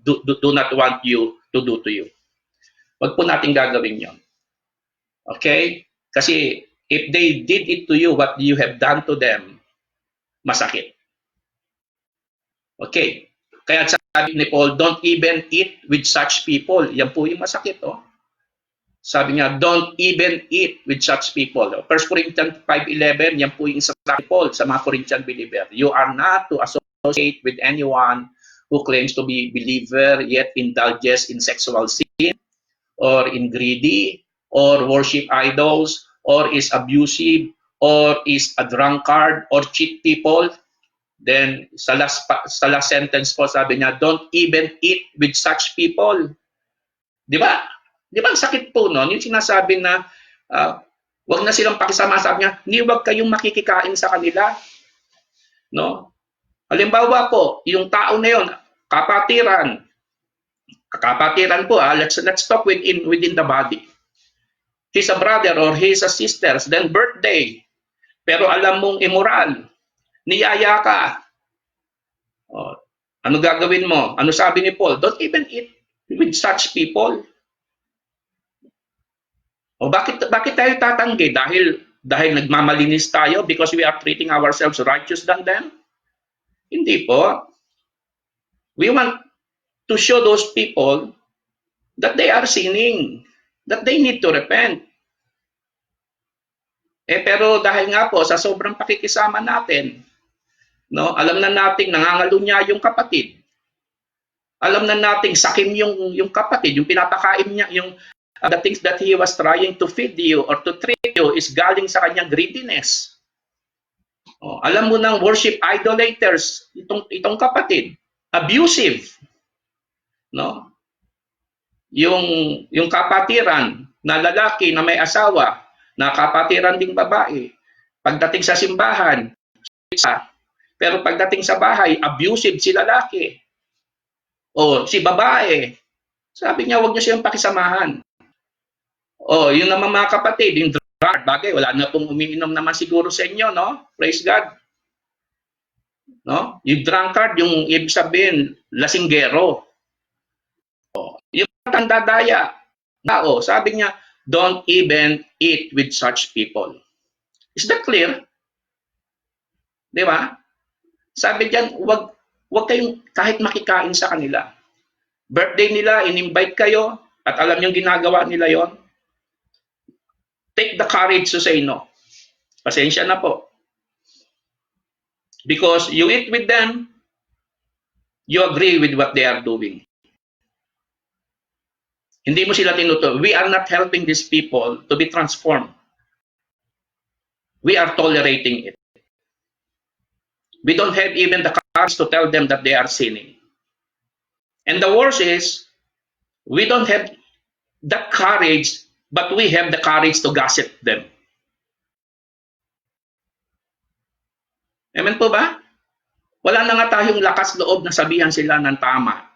A: do not want you to do to you. Huwag po natin gagawin yon. Okay? Kasi if they did it to you, what you have done to them, masakit. Okay. Kaya sabi ni Paul, don't even eat with such people. Yan po yung masakit. Sabi niya, don't even eat with such people. 1 Corinthians 5:11, yan po yung isa sa Paul sa mga Corinthian believer. You are not to associate with anyone who claims to be believer yet indulges in sexual sin or in greedy or worship idols or is abusive or is a drunkard or cheat people. Then sa last sentence po sabi niya, don't even eat with such people. Di ba? Di ba ang sakit po noon? Yung sinasabi na wag na silang pakisama, sabi niya, ni wag kayong makikikain sa kanila. No? Halimbawa po, yung tao na yon, kapatiran po, let's talk within the body. He's a brother or he's a sister, then birthday. Pero alam mong immoral, niyaya ka. Ano gagawin mo? Ano sabi ni Paul? Don't even eat with such people. O bakit tayo tatanggi? Dahil nagmamalinis tayo because we are treating ourselves righteous than them? Hindi po. We want to show those people that they are sinning, that they need to repent. Pero dahil nga po sa sobrang pakikisama natin, no, alam na nating nangangalunya yung kapatid. Alam na nating sakim yung kapatid, yung pinapakain niya, yung the things that he was trying to feed you or to treat you is galing sa kanyang greediness. Alam mo ng worship idolaters, itong kapatid, abusive, no? Yung kapatiran na lalaki na may asawa, na kapatiran ding babae, pagdating sa simbahan, pero pagdating sa bahay, abusive si lalaki. O si babae, sabi niya, huwag niyo siyang pakisamahan. Yun naman mga kapatid, yung drunkard, bagay, wala na pong umiinom naman siguro sa inyo, no? Praise God. No? Yung drunkard, yung ibig sabihin, lasinggero. Yung tandadaya, sabi niya, don't even eat with such people. Is that clear? Di ba? Sabi diyan, wag kayong kahit makikain sa kanila. Birthday nila, in-invite kayo, at alam niyong ginagawa nila yon. Take the courage to say no. Pasensya na po. Because you eat with them, you agree with what they are doing. Hindi mo sila tinutuloy. We are not helping these people to be transformed. We are tolerating it. We don't have even the courage to tell them that they are sinning. And the worst is, we don't have the courage, but we have the courage to gossip them. Amen po ba? Wala na nga tayong lakas loob na sabihan sila ng tama.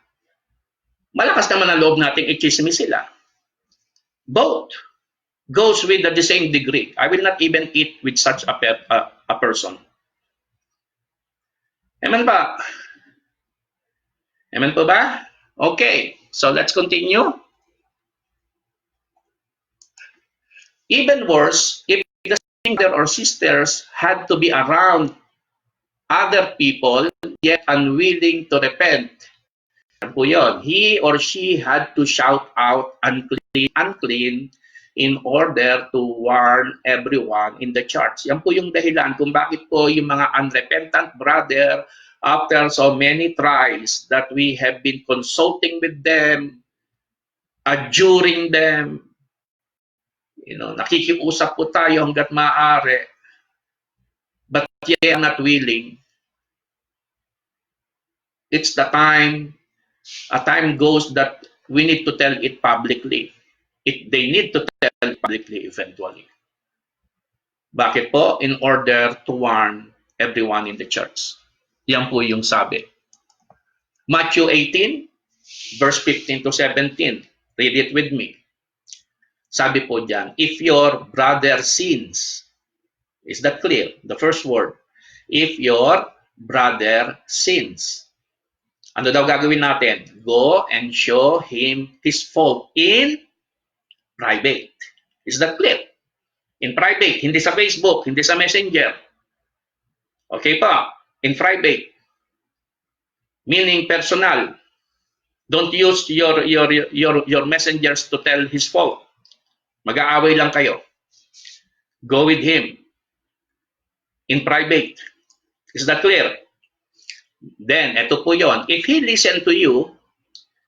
A: Malakas naman ang loob nating i-chismis sila. Both goes with the same degree. I will not even eat with such a person. Amen ba? Amen po ba? Okay, so let's continue. Even worse, if the brother or sisters had to be around other people yet unwilling to repent, po yun, he or she had to shout out unclean, unclean in order to warn everyone in the church. Yan po yung dahilan kung bakit po yung mga unrepentant brother, after so many trials that we have been consulting with them, adjuring them, nakikiusap po tayo hanggat maaari, but they are not willing. It's the time, a time goes that we need to tell it publicly. They need to tell it publicly eventually. Bakit po? In order to warn everyone in the church. Yan po yung sabi. Matthew 18, verse 15 to 17. Read it with me. Sabi po dyan, if your brother sins, is that clear? The first word. If your brother sins. Ano daw gagawin natin? Go and show him his fault in private. Is that clear? In private, hindi sa Facebook, hindi sa Messenger. Okay pa, in private. Meaning personal. Don't use your messengers to tell his fault. Mag-aaway lang kayo. Go with him in private. Is that clear? Then, eto po yon. If he listen to you,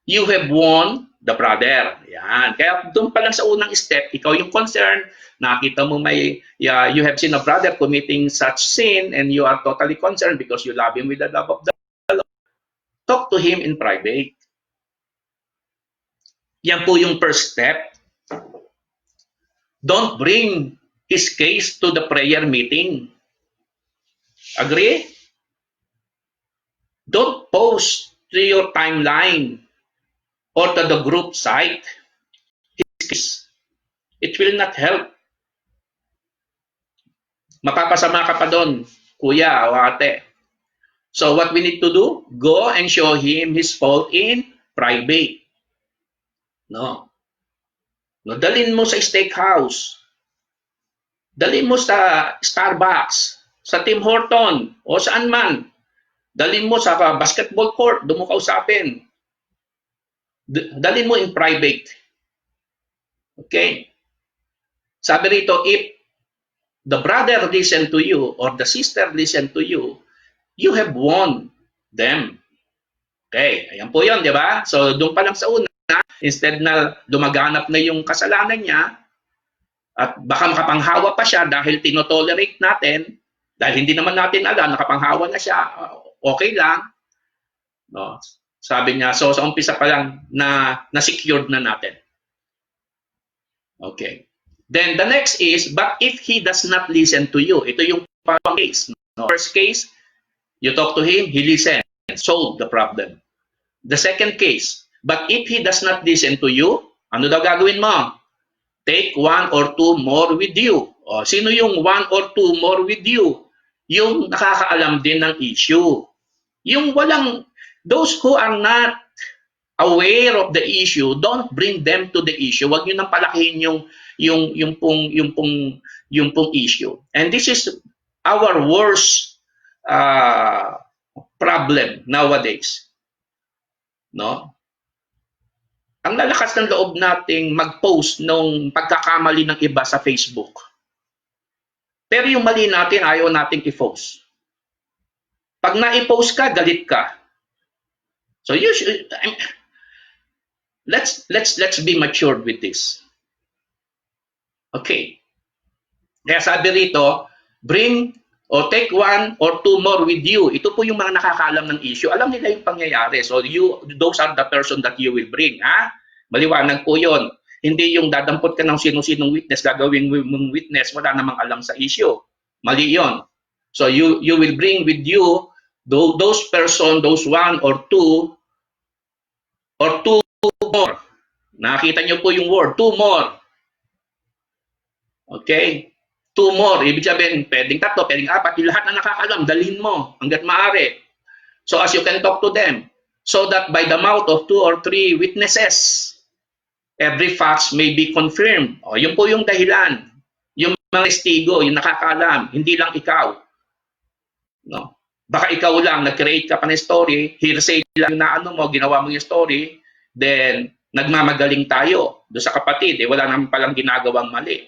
A: you have won the brother. Yan. Kaya doon pa lang sa unang step, ikaw yung concern, nakita mo you have seen a brother committing such sin and you are totally concerned because you love him with the love of the Lord. Talk to him in private. Yan po yung first step. Don't bring his case to the prayer meeting. Agree? Don't post to your timeline or to the group site his case. It will not help. Mapapasama ka pa doon, kuya o ate. So what we need to do? Go and show him his fault in private. No. No, dalhin mo sa steakhouse. Dalhin mo sa Starbucks, sa Tim Horton, o saan man. Dalhin mo sa basketball court, doon mo kausapin. Dalhin mo in private. Okay? Sabi rito, if the brother listen to you or the sister listen to you, you have won them. Okay, ayan po yun, di ba? So, doon pa lang sa una, instead na lumaganap na yung kasalanan niya, at baka makapanghawa pa siya dahil tinotolerate natin, dahil hindi naman natin alam, nakapanghawa na siya, okay lang. No? Sabi niya, so sa umpisa pa lang na-secured na natin. Okay. Then the next is, but if he does not listen to you, ito yung parang case. No? First case, you talk to him, he listens, solve the problem. The second case, but if he does not listen to you, ano daw gagawin mo? Take one or two more with you. O, sino yung one or two more with you? Yung nakakaalam din ng issue. Yung walang, those who are not aware of the issue, don't bring them to the issue. Huwag nyo nang palakihin yung pong issue. And this is our worst problem nowadays. No? Ang lalakas ng loob nating mag-post nung pagkakamali ng iba sa Facebook. Pero yung mali natin, ayaw nating i-post. Pag na-i-post ka, galit ka. So you should, let's be matured with this. Okay. Kaya sabi rito, bring or take one or two more with you. Ito po yung mga nakakaalam ng issue. Alam nila yung pangyayari. So those are the person that you will bring. Ha? Maliwanag po yun. Hindi yung dadampot ka ng sino-sinong witness, gagawin mong witness, wala namang alam sa issue. Mali yun. So you will bring with you those person, those one or two more. Nakita nyo po yung word, two more. Okay? Two more. Ibig sabihin, pwedeng tatlo, pwedeng apat. Yung lahat na nakakalam, dalhin mo hanggat maaari. So as you can talk to them. So that by the mouth of two or three witnesses, every fact may be confirmed. O, yun po yung dahilan. Yung mga testigo, yung nakakalam, hindi lang ikaw. No? Baka ikaw lang, nag-create ka pa ng story, hearsay lang na ano mo, ginawa mo yung story, then nagmamagaling tayo doon sa kapatid, wala naman palang ginagawang mali.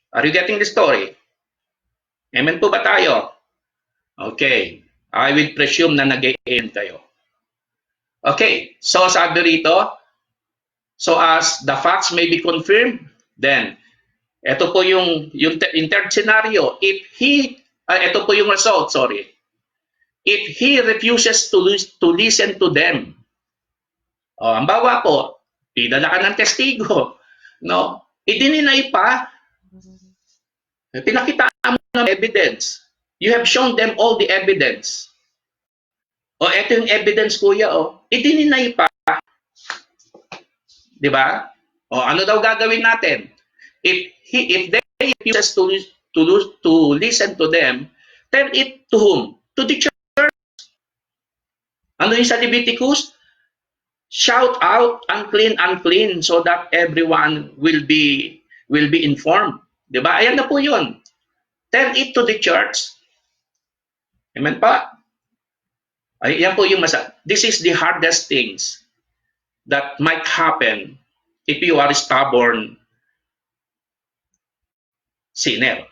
A: Are you getting the story? Amen po ba tayo? Okay. I will presume na nag-e-end kayo. Okay. So sabi rito, so as the facts may be confirmed, then ito po yung third scenario. If he, ito po yung result, sorry. If he refuses to listen to them, ang bawa po, idala ka ng testigo, no? Idininay pa, pinakitaan mo ng evidence. You have shown them all the evidence. O, ito yung evidence, kuya, idininay pa. Di ba? O, ano daw gagawin natin? If they refuse to listen to them, tell it to whom? To the church. Ano yung sa Leviticus? Shout out, unclean, unclean, so that everyone will be informed. Diba? Ayan na po yun. Tell it to the church. Amen pa? Ayan po yung this is the hardest things that might happen if you are a stubborn sinner.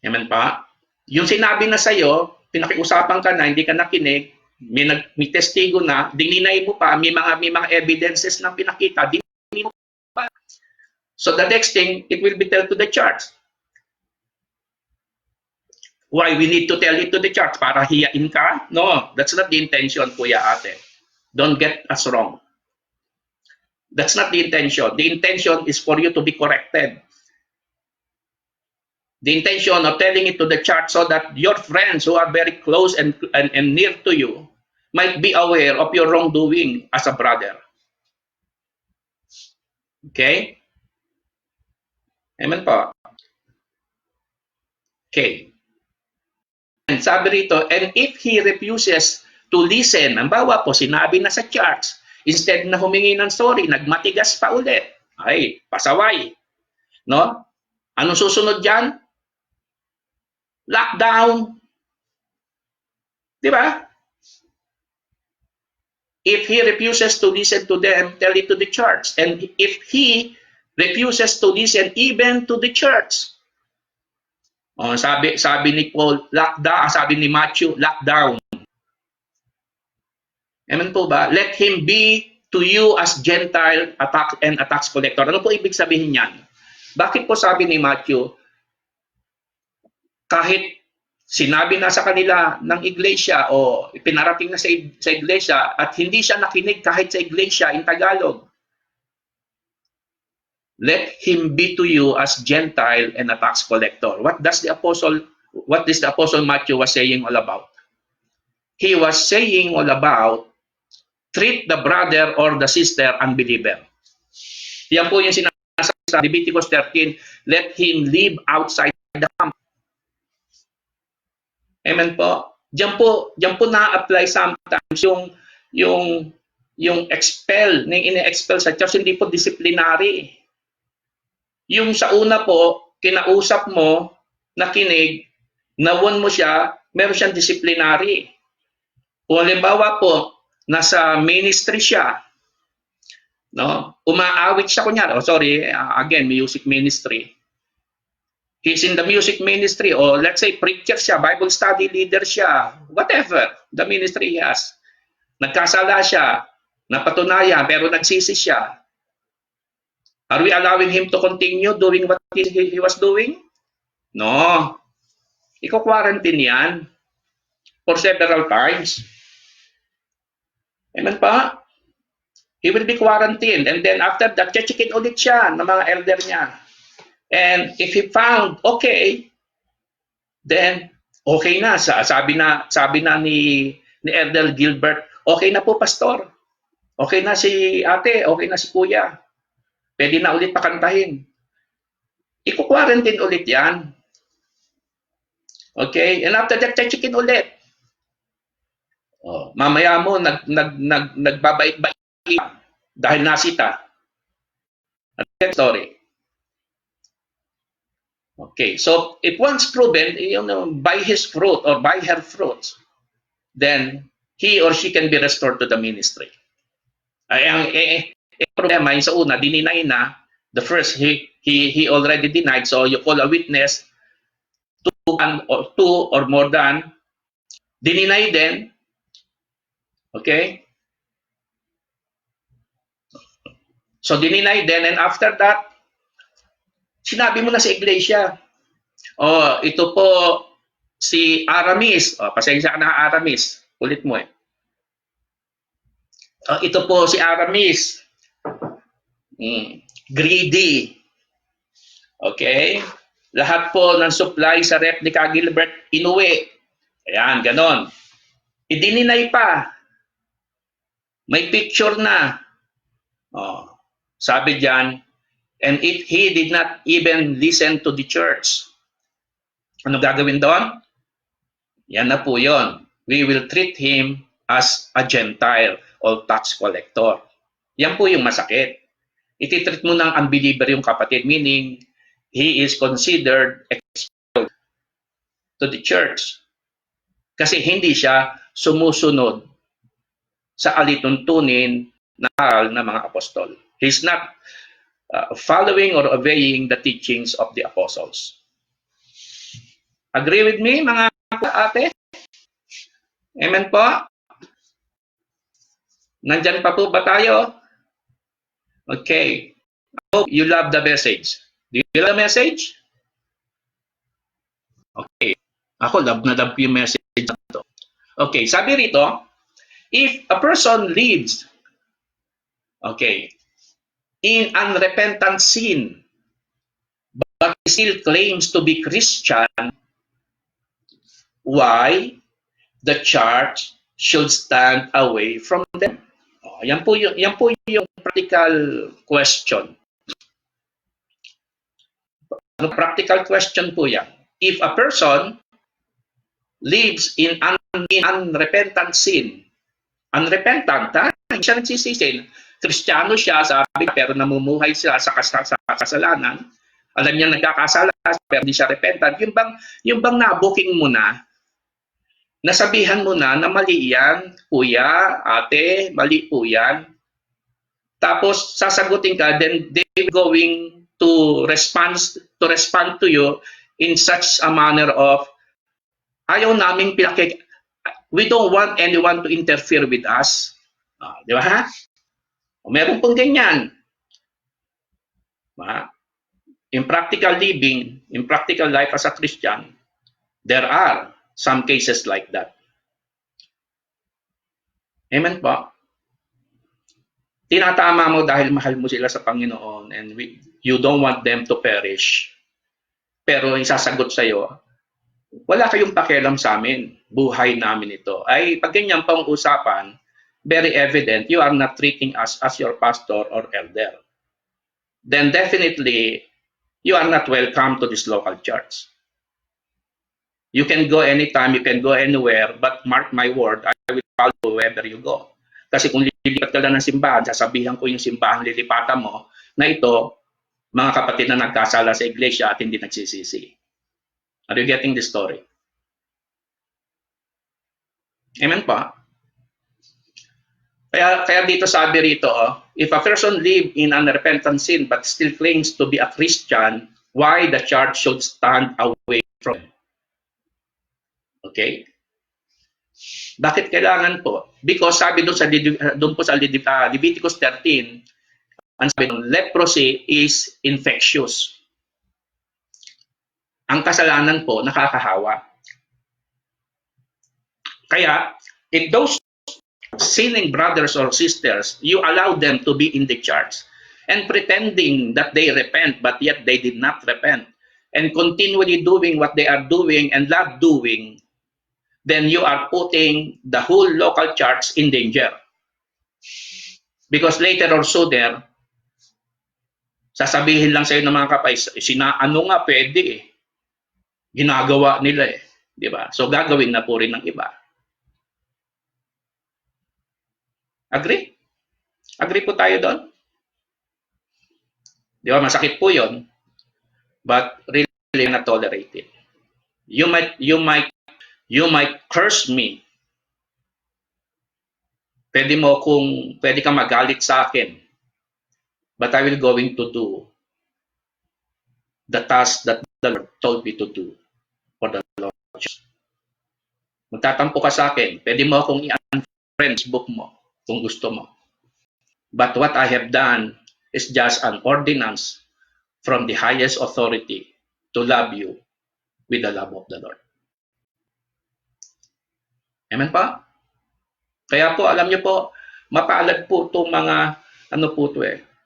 A: Amen pa? Yung sinabi na sa'yo, pinakiusapan ka na, hindi ka nakinig, may testigo na, dininay mo pa, may mga evidences na pinakita, dininay mo pa. So the next thing, it will be told to the church. Why we need to tell it to the church? Para hiyain ka? No, that's not the intention, kuya ate. Don't get us wrong. That's not the intention. The intention is for you to be corrected. The intention of telling it to the church so that your friends who are very close and near to you might be aware of your wrongdoing as a brother. Okay? Amen po. Okay. And sabi rito, and if he refuses to listen, ang bawa po, sinabi na sa church, Instead na humingi ng sorry, nagmatigas pa ulit. Ay, pasaway. No? Anong susunod dyan? Lockdown. Di ba? If he refuses to listen to them, tell it to the church. And if he refuses to listen even to the church, sabi ni Paul, lockdown, sabi ni Matthew, lockdown. Amen po ba? Let him be to you as Gentile and a tax collector. Ano po ibig sabihin niyan? Bakit po sabi ni Matthew, kahit sinabi na sa kanila ng iglesia o pinarating na sa iglesia at hindi siya nakinig kahit sa iglesia in Tagalog, let him be to you as Gentile and a tax collector. What is the apostle Matthew was saying all about? He was saying all about treat the brother or the sister unbeliever. Yan po yung sinasabi sa Leviticus 13, let him live outside the camp. Amen po. Diyan po na-apply sometimes yung expel, yung ine-expel sa church, hindi po disciplinary. Yung sa una po, kinausap mo, nakinig, nawon mo siya, meron siyang disciplinary. O halimbawa po, nasa ministry siya, no? Umaawit siya kunyari, again, music ministry. He's in the music ministry, or let's say preacher siya, Bible study leader siya, whatever the ministry he has. Nagkasala siya, napatunayan, pero nagsisi siya. Are we allowing him to continue doing what he was doing? No. Iko-quarantine yan for several times. Amen pa? He will be quarantined, and then after that, check-in ulit siya ng mga elder niya. And if he found okay, then okay na. Sabi na ni Elder Gilbert, okay na po pastor. Okay na si ate, okay na si kuya. Pwede na ulit pakantahin. Iko-quarantine ulit yan. Okay? And after that, check-in ulit. Mamaya mo nagbabait-bait dahil nasita. Sorry. Okay, so if once proven, by his fruit or by her fruits, then he or she can be restored to the ministry. Ang problema yung sa una, dininay na, the first, he already denied, so you call a witness, two or more than, dininay din, okay? So dininay din, and after that, sinabi mo na sa iglesia, ito po si Aramis. Pasensya ka na, Aramis. Ulit mo eh. Ito po si Aramis. Greedy. Okay? Lahat po ng supply sa rep ni Gilbert, inuwi. Ayan, ganon. Idininay pa. May picture na. Sabi diyan, and if he did not even listen to the church, ano gagawin doon? Yan na po yun. We will treat him as a Gentile or tax collector. Yan po yung masakit. Ititreat mo ng unbeliever yung kapatid, meaning he is considered expelled to the church. Kasi hindi siya sumusunod sa alituntunin na aral ng mga apostol. He's not following or obeying the teachings of the apostles. Agree with me, mga ate? Amen po? Nandyan pa po ba tayo? Okay. I hope you love the message. Do you love the message? Okay. Ako, love na love yung message na to. Okay, sabi rito, if a person lives, okay, in unrepentant sin, but still claims to be Christian, why the church should stand away from them? Yan po yung practical question. Ano practical question po yan? If a person lives in unrepentant sin, unrepentant, hindi siya nagsisisi. Kristiyano siya, sabi, pero namumuhay siya sa kasalanan. Alam niya nagkakasala, pero hindi siya repentant. Yung bang nabuking mo na, nasabihan mo na mali yan, kuya, ate, mali po yan. Tapos sasagutin ka, then they going to respond to you in such a manner of, ayaw naming we don't want anyone to interfere with us. Di ba? Meron pong ganyan. In practical living, in practical life as a Christian, there are some cases like that. Amen po? Tinatama mo dahil mahal mo sila sa Panginoon and you don't want them to perish. Pero yung sasagot sa'yo, wala kayong pakialam sa amin. Buhay namin ito. Ay, pag ganyan pang usapan, very evident you are not treating us as your pastor or elder. Then definitely, you are not welcome to this local church. You can go anytime, you can go anywhere, but mark my word, I will follow wherever you go. Kasi kung lilipat ka lang ng simbahan, sasabihan ko yung simbahan lilipatan mo na ito, mga kapatid na nagkasala sa iglesia at hindi nagsisisi. Are you getting the story? Amen pa? Kaya dito sabi rito, if a person live in unrepentant sin but still claims to be a Christian, why the church should stand away from him? Okay? Bakit kailangan po? Because sabi doon po sa Leviticus 13, ang sabi doon, leprosy is infectious. Ang kasalanan po nakakahawa. Kaya, if those sinning brothers or sisters, you allow them to be in the church and pretending that they repent, but yet they did not repent, and continually doing what they are doing and love doing, then you are putting the whole local church in danger. Because later or sooner, sasabihin lang sa'yo ng mga kapay, ano nga pwede eh. Ginagawa nila eh. Diba? So gagawin na po rin ng iba. Agree? Agree po tayo doon? Di ba? Masakit po yun. But really not tolerate it. You might curse me. Pwede ka magalit sa akin. But I will going to do the task that the Lord told me to do for the Lord. Magtatampo ka sa akin. Pwede mo akong i-unfriend Facebook mo kung gusto mo. But what I have done is just an ordinance from the highest authority to love you with the love of the Lord. Amen pa? Kaya po, alam niyo po, mapalad po itong mga,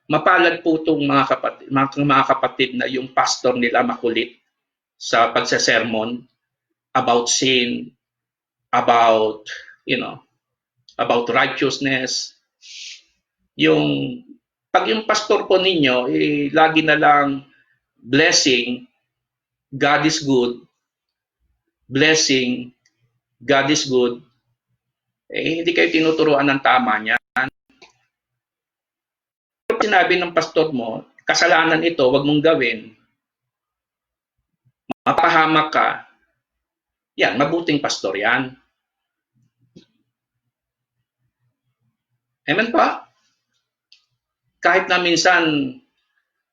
A: mapalad po itong mga kapatid na yung pastor nila makulit sa pagsasermon about sin, about, about righteousness. Pag yung pastor po ninyo, lagi na lang blessing, God is good, blessing, God is good, hindi kayo tinuturuan ng tama niyan. Sinabi ng pastor mo, kasalanan ito, wag mong gawin, mapahamak ka, yan, mabuting pastor yan. Amen pa? Kahit na minsan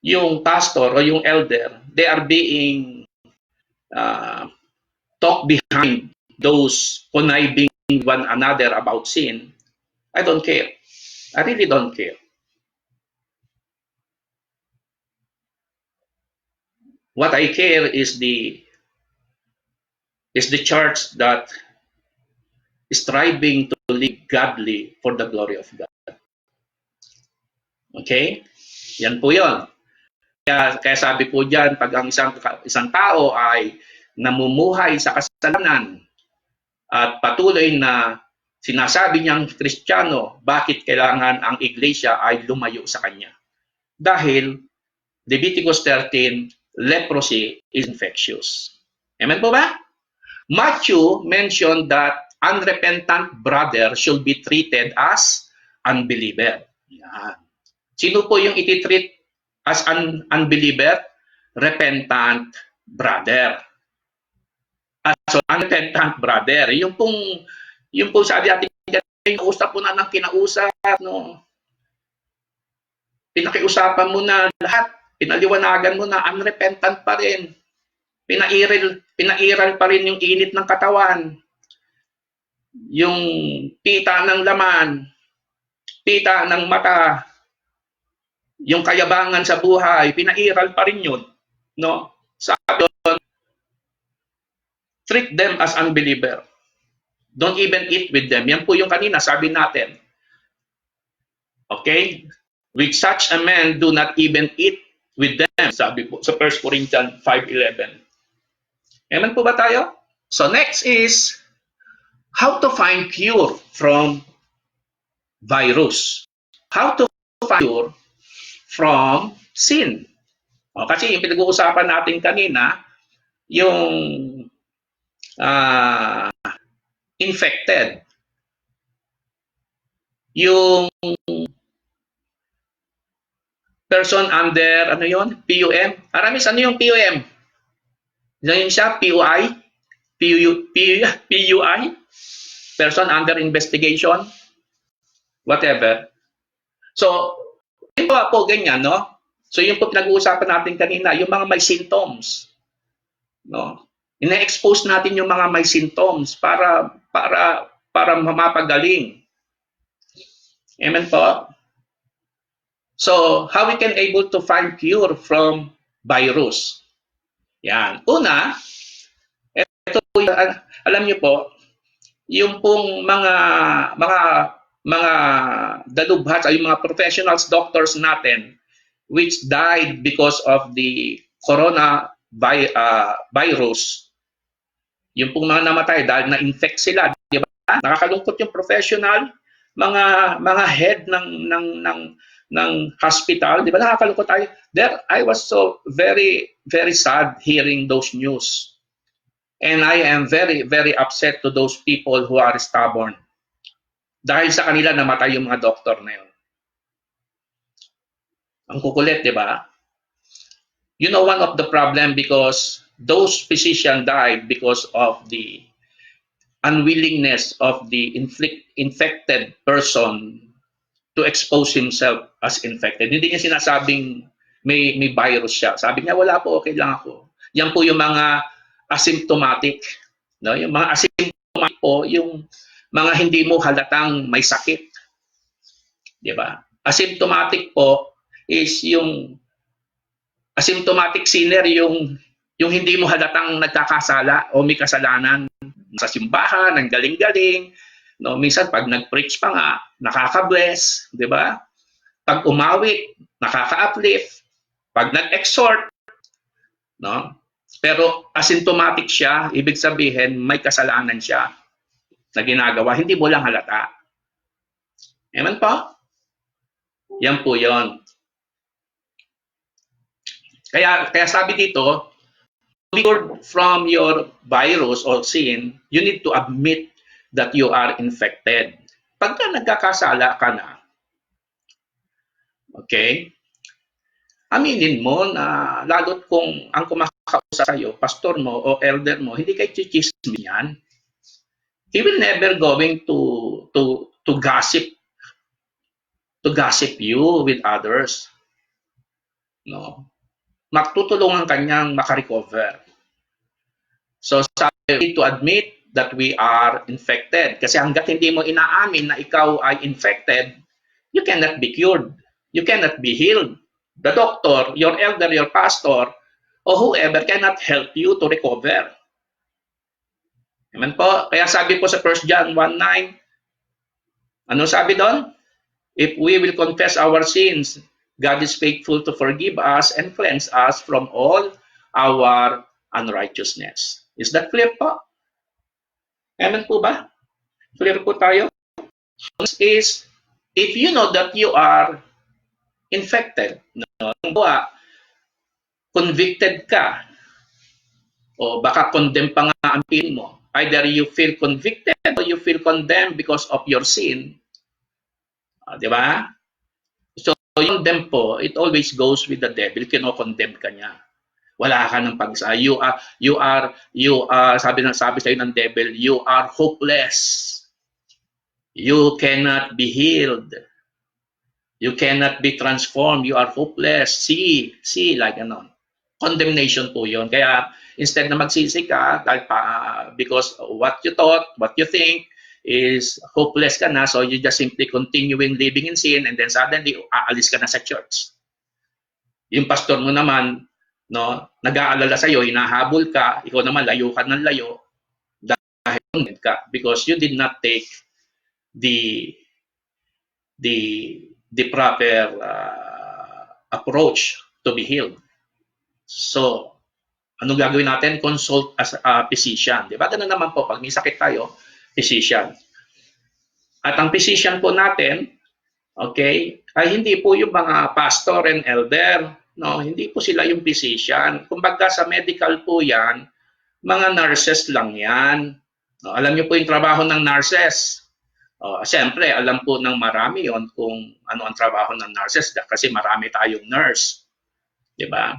A: yung pastor o yung elder, they are being talk behind those conniving one another about sin, I don't care. I really don't care. What I care is the church that is striving to live godly for the glory of God. Okay? Yan po yun. Kaya sabi po dyan, pag ang isang tao ay namumuhay sa kasalanan at patuloy na sinasabi niyang Kristiyano, bakit kailangan ang iglesia ay lumayo sa kanya? Dahil Leviticus 13, leprosy is infectious. Amen po ba? Matthew mentioned that unrepentant brother should be treated as unbeliever. Yan. Sino po yung ititreat as an unbeliever? Repentant brother. So, unrepentant brother, yung pong sabi natin, kinausap mo na ng kinausap, no? Pinakiusapan mo na lahat, pinaliwanagan mo na unrepentant pa rin. Pinairal pa rin yung init ng katawan, yung pita ng laman, pita ng mata, yung kayabangan sa buhay, pinairal pa rin yun. No? Sabi doon, treat them as unbeliever. Don't even eat with them. Yan po yung kanina, sabi natin. Okay? With such a man, do not even eat with them. Sabi po sa 1 Corinthians 5:11. Amen po ba tayo? So next is, how to find cure from virus. How to find cure from sin. O, kasi yung pinag-uusapan natin kanina, yung infected. Yung person under, ano yun? PUM. Aramis, ano yung PUM? Ano yun siya? PUI? PUI? Person under investigation? Whatever. So, yung po ganyan, no? So, yung po pinag-uusapan natin kanina, yung mga may symptoms. No? Ina-expose natin yung mga may symptoms para mapagaling. Amen po? So, how we can able to find cure from virus? Yan. Una, ito po, alam niyo po, yung pong mga dalubhats, ay yung mga professionals, doctors natin, which died because of the virus, yung pong mga namatay dahil na-infect sila, di ba? Nakakalungkot yung professional, mga head ng hospital, di ba? Nakakalungkot tayo. There, I was so very, very sad hearing those news. And I am very, very upset to those people who are stubborn. Dahil sa kanila namatay yung mga doktor na yun. Ang kukulit, di ba? You know, one of the problem because those physicians died because of the unwillingness of the infected person to expose himself as infected. Hindi niya sinasabing may virus siya. Sabi niya, wala po, okay lang ako. Yan po yung mga asymptomatic. No? Yung mga asymptomatic po, yung mga hindi mo halatang may sakit. Di ba? Asymptomatic po is yung asymptomatic sinner, yung hindi mo halatang nagkakasala o may kasalanan sa simbahan, ang galing-galing. No, minsan pag nag-preach pa nga, nakaka-bless, 'di ba? Pag umawit, nakaka-uplift. Pag nag-exhort, no? Pero asymptomatic siya, ibig sabihin may kasalanan siya na ginagawa, hindi mo lang halata. Amen po? Yan po 'yon. Kaya sabi dito, to be cured from your virus or sin, you need to admit that you are infected. Pagka nagkakasala ka na, okay, aminin mo na lalo't kung ang kumakausap sa'yo, pastor mo o elder mo, hindi kayo chichismis yan. He will never going to gossip you with others. No. Matutulungan kanyang makarecover. So, sabi to admit that we are infected. Kasi hanggat hindi mo inaamin na ikaw ay infected, you cannot be cured. You cannot be healed. The doctor, your elder, your pastor, or whoever cannot help you to recover. Amen po? Kaya sabi po sa 1 John 1:9, ano sabi doon? If we will confess our sins, God is faithful to forgive us and cleanse us from all our unrighteousness. Is that clear po? Amen po ba? Clear po tayo? Is, if you know that you are infected, no? Convicted ka, o baka condemn pa nga ang feeling mo. Either you feel convicted or you feel condemned because of your sin. Di ba? So, yung condemn po, it always goes with the devil. Kino-condemn ka niya. Wala ka ng pagsa. Sabi sa'yo ng devil, you are hopeless. You cannot be healed. You cannot be transformed. You are hopeless. See, like ano. Condemnation po yun. Kaya, instead na magsisi ka, because what you thought, what you think, is hopeless ka na, so you just simply continuing living in sin, and then suddenly, aalis ka na sa church. Yung pastor mo naman, no, nag-aalala sa'yo, hinahabol ka, ikaw naman layo ka ng layo, dahil ka, because you did not take the proper approach to be healed. So, ano gagawin natin? Consult as a physician. Di ba? Ganun naman po, pag may sakit tayo, physician. At ang physician po natin, okay, ay hindi po yung mga pastor and elder. No, hindi po sila yung physician. Kumbaga sa medical po yan, mga nurses lang yan. No, alam niyo po yung trabaho ng nurses. Siyempre, alam po ng marami yon kung ano ang trabaho ng nurses kasi marami tayong nurse. Di ba?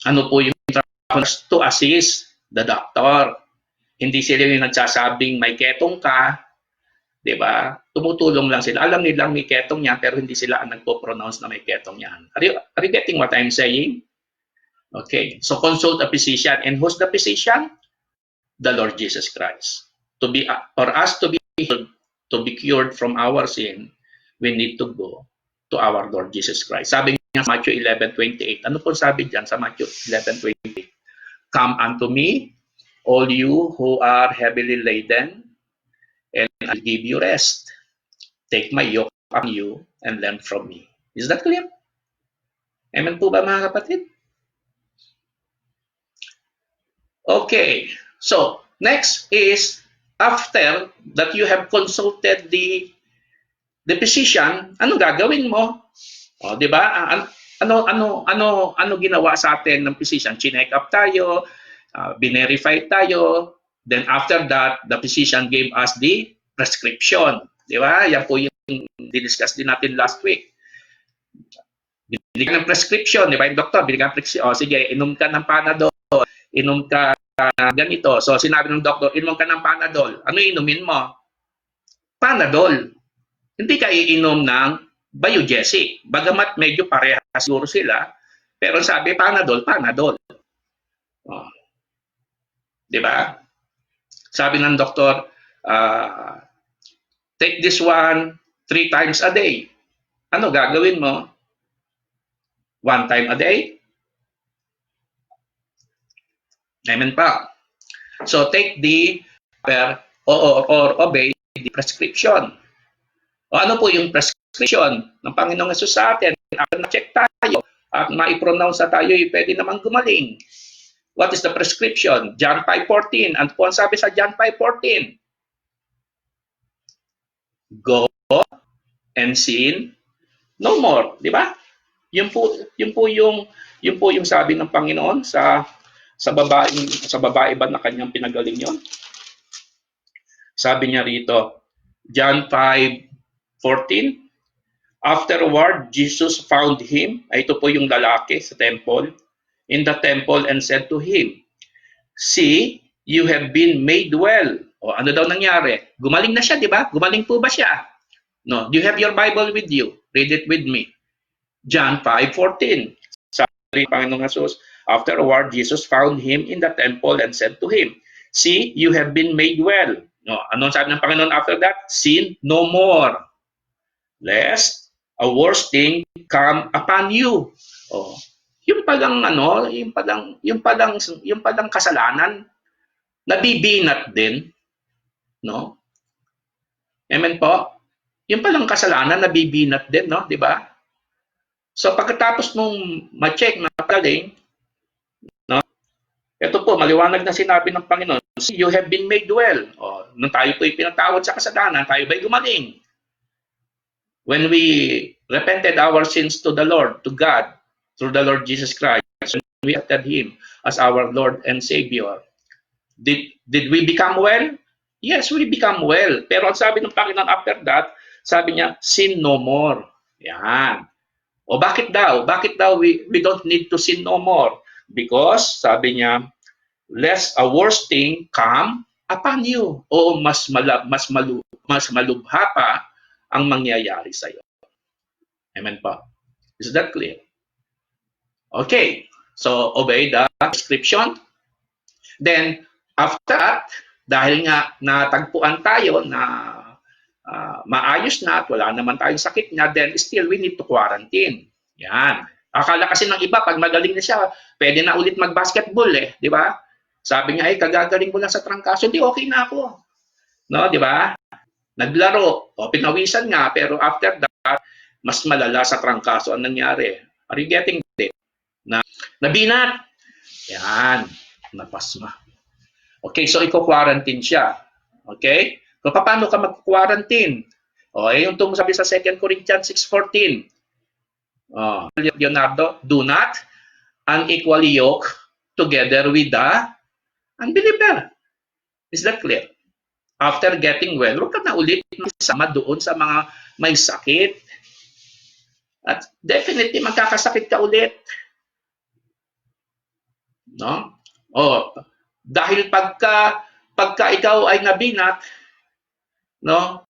A: Ano po yung trabaho to assist the doctor. Hindi sila yung nagsasabing may ketong ka, di ba? Tumutulong lang sila. Alam nilang may ketong niya, pero hindi sila ang nagpo-pronounce na may ketong yan. Are you getting what I'm saying? Okay. So consult a physician. And who's the physician? The Lord Jesus Christ. For us to be healed, to be cured from our sin, we need to go to our Lord Jesus Christ. Sabi niya sa Matthew 11:28. Ano po sabi diyan sa Matthew 11:28? Come unto me, all you who are heavily laden, and I'll give you rest. Take my yoke upon you and learn from me. Is that clear? Amen po ba mga kapatid? Okay. So, next is, after that you have consulted the physician, ano gagawin mo? Di ba? Ano ginawa sa atin ng physician? Chinek up tayo, binerify tayo, then after that, the physician gave us the prescription. Di ba? Yan po yung diniscuss din natin last week. Binigyan ng prescription, di ba? Yung doktor, binigyan ng prescription. Sige, inom ka ng Panadol, inom ka ganito. So, sinabi ng doktor, inom ka ng Panadol. Ano inumin mo? Panadol. Hindi ka iinom ng Biogesic. Bagamat medyo parehas siguro sila, pero sabi Panadol. Di ba? Sabi ng doktor, take this one 3 times a day. Ano gagawin mo? 1 time a day? Amen pa. So take the or obey the prescription. Ano po yung prescription ng Panginoong Hesus sa atin? After na-check tayo at ma-pronounce na tayo, pwede naman gumaling. What is the prescription? John 5:14. Ano po ang sabi sa John 5:14? Go and sin no more, di ba? Yun po yung sabi ng Panginoon sa babae ba na kanyang pinagaling yon. Sabi niya rito, John 5:14, afterward, Jesus found him, ito po yung lalaki sa temple, in the temple and said to him, see, you have been made well. Ano daw nangyari? Gumaling na siya, di ba? Gumaling po ba siya? No. Do you have your Bible with you? Read it with me. John 5:14. Sabi ng Panginoong Hesus, afterward, Jesus found him in the temple and said to him, see, you have been made well. No. Anong sabi ng Panginoon after that? Sin no more, lest a worse thing come upon you. Yung palang kasalanan nabibinat din, no? Amen po. Yung palang kasalanan nabibinat din, no, di ba? So pagkatapos mong ma-check na galing, no? Ito po maliwanag na sinabi ng Panginoon, you have been made well. Nung tayo po ipinatawad sa kasalanan, tayo ba'y gumaling? When we repented our sins to the Lord, to God, through the Lord Jesus Christ, when we accepted Him as our Lord and Savior, did we become well? Yes, we become well. Pero ang sabi ng Panginoon after that, Sabi niya, sin no more. Yan. O bakit daw? Bakit daw we don't need to sin no more? Because, sabi niya, lest a worse thing come upon you. O mas malubha pa ang mangyayari sa iyo. Amen pa. Is that clear? Okay. So, obey the prescription. Then, after that, dahil nga natagpuan tayo na maayos na at wala naman tayong sakit niya, then still we need to quarantine. Yan. Akala kasi ng iba, pag magaling na siya, pwede na ulit mag-basketball eh. Di ba? Sabi niya, ay, kagagaling ko lang sa trangkaso. Di, okay na ako. No, di ba? Naglaro. O, pinawisan nga. Pero after that, mas malala sa trangkaso ang nangyari. Are you getting it? Nabinat. Yan. Napasma. Okay, so iko-quarantine siya. Okay? So, paano ka mag-quarantine? O, yung sabi sa 2 Corinthians 6:14. Leonardo, do not unequally yoke together with the unbeliever. Is that clear? After getting well, huwag ka na ulit sama doon sa mga may sakit. At definitely, magkakasakit ka ulit. No? Dahil pagka ikaw ay nabinat, no?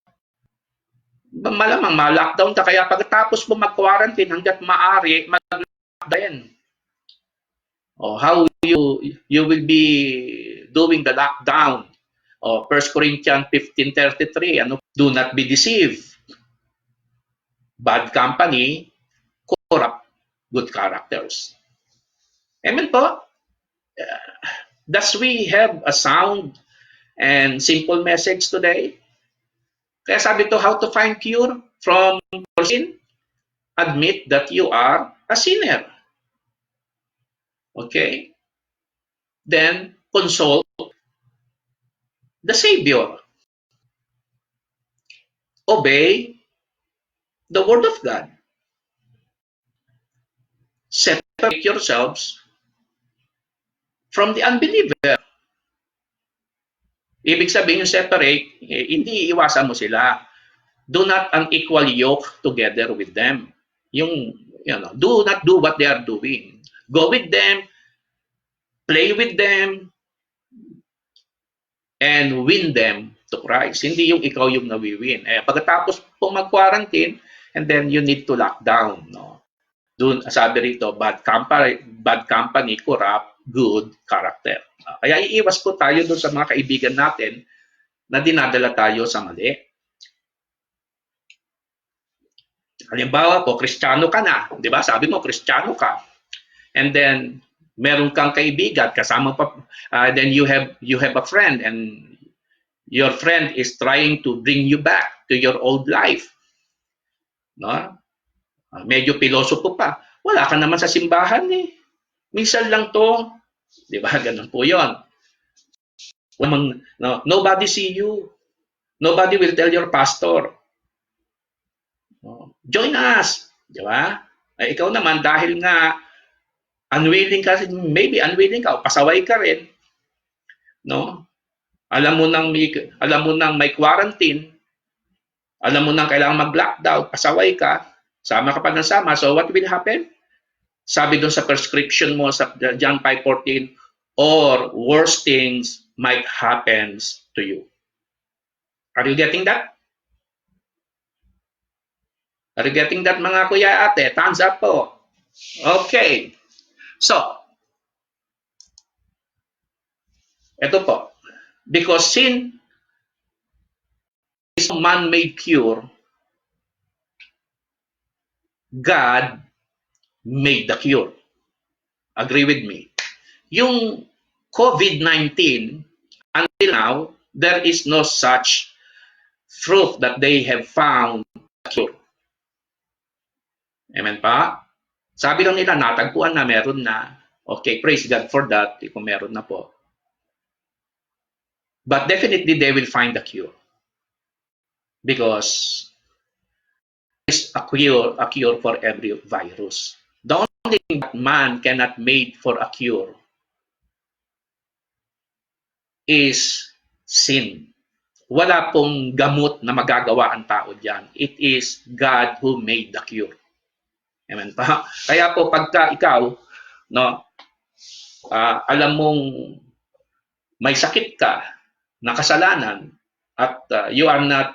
A: Malamang ma-lockdown ka, kaya pagkatapos mo mag-quarantine hanggat maaari, mag-lockdown. How you will be doing the lockdown. 1 Corinthians 15:33, do not be deceived. Bad company corrupt good characters. Amen po? Does we have a sound and simple message today? Kaya sabi to, how to find cure from your sin? Admit that you are a sinner. Okay? Then, consult the Savior. Obey the Word of God. Separate yourselves from the unbeliever. Ibig sabihin yung separate, hindi iiwasan mo sila. Do not unequally yoke together with them. Do not do what they are doing. Go with them, play with them, and win them to Christ. Hindi yung ikaw yung nawi-win. Pagkatapos po mag-quarantine, and then you need to lock down. No? Doon, sabi rito, bad company corrupt good character. Kaya iiwas po tayo doon sa mga kaibigan natin na dinadala tayo sa mali. Halimbawa po, Kristiyano ka na, di ba? Sabi mo, Kristiyano ka. And then, meron kang kaibigan, kasama pa, then you have a friend, and your friend is trying to bring you back to your old life. No? Medyo pilosopo pa. Wala ka naman sa simbahan eh. Minsan lang to. Di ba? Ganun po yun. Nobody see you. Nobody will tell your pastor. Join us. Di ba? Ikaw naman, dahil nga unwilling ka, maybe unwilling ka, o pasaway ka rin. No? Alam mo nang may quarantine. Alam mo nang kailangan mag-lockdown, pasaway ka, sama ka pa ng sama. So what will happen? Sabi doon sa prescription mo sa John 5:14, or worse things might happen to you. Are you getting that? Are you getting that, mga kuya ate? Thumbs up po. Okay. So, ito po. Because sin is a man-made cure, God made the cure. Agree with me? Yung COVID-19, until now, there is no such proof that they have found a cure. Amen pa? Sabi lang nila, natagpuan na, meron na. Okay, praise God for that, kung meron na po. But definitely, they will find a cure. Because there is a cure for every virus. The only thing that man cannot make for a cure is sin. wala pong gamot na magagawa ang tao diyan. It is God who made the cure. Amen pa. Kaya po pagka ikaw, no, alam mong may sakit ka na kasalanan at you are not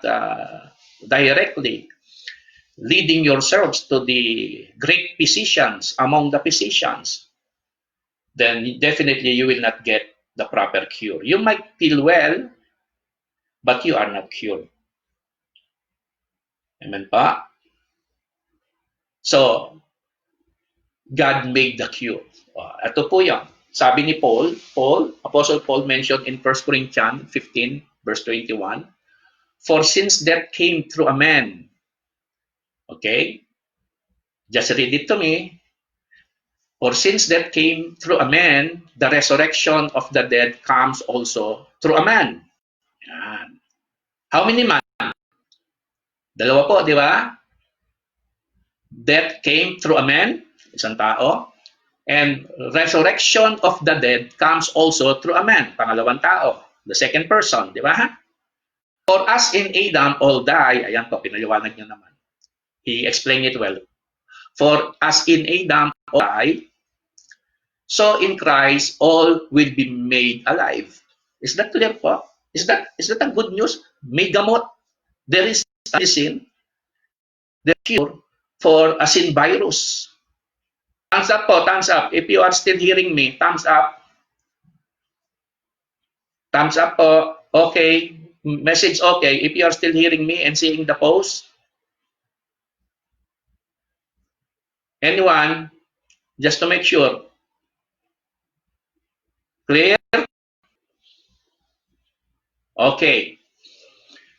A: directly leading yourselves to the great physicians among the physicians, then definitely you will not get the proper cure. You might feel well, but you are not cured. Amen pa? So, God made the cure. Ito po yan. Sabi ni Paul, Apostle Paul mentioned in 1 Corinthians 15, verse 21, for since death came through a man, okay? Just read it to me. For since death came through a man, the resurrection of the dead comes also through a man. Yan. How many man? Dalawa po, di ba? Death came through a man, isang tao, and resurrection of the dead comes also through a man, pangalawang tao, the second person, di ba? For as in Adam all die, ayan po, pinaliwanag niya naman. He explained it well. For as in Adam all die, so in Christ all will be made alive. Is that clear po? Is that a good news? May gamot. There is medicine, the cure for a sin virus. Thumbs up po, thumbs up. If you are still hearing me, thumbs up. Thumbs up po. Okay. Message okay. If you are still hearing me and seeing the post. Anyone? Just to make sure. Clear? Okay.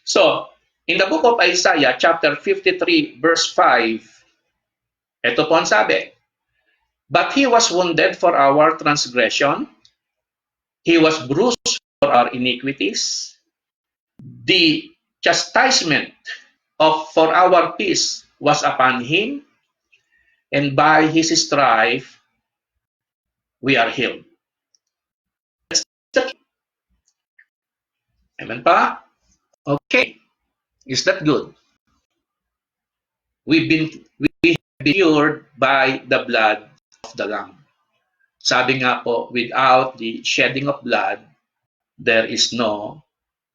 A: So, in the book of Isaiah, chapter 53, verse 5, ito po ang sabi, but he was wounded for our transgression, he was bruised for our iniquities, the chastisement for our peace was upon him, and by his stripe we are healed. Amen pa? Okay. Is that good? We have been cured by the blood of the Lamb. Sabi nga po, without the shedding of blood, there is no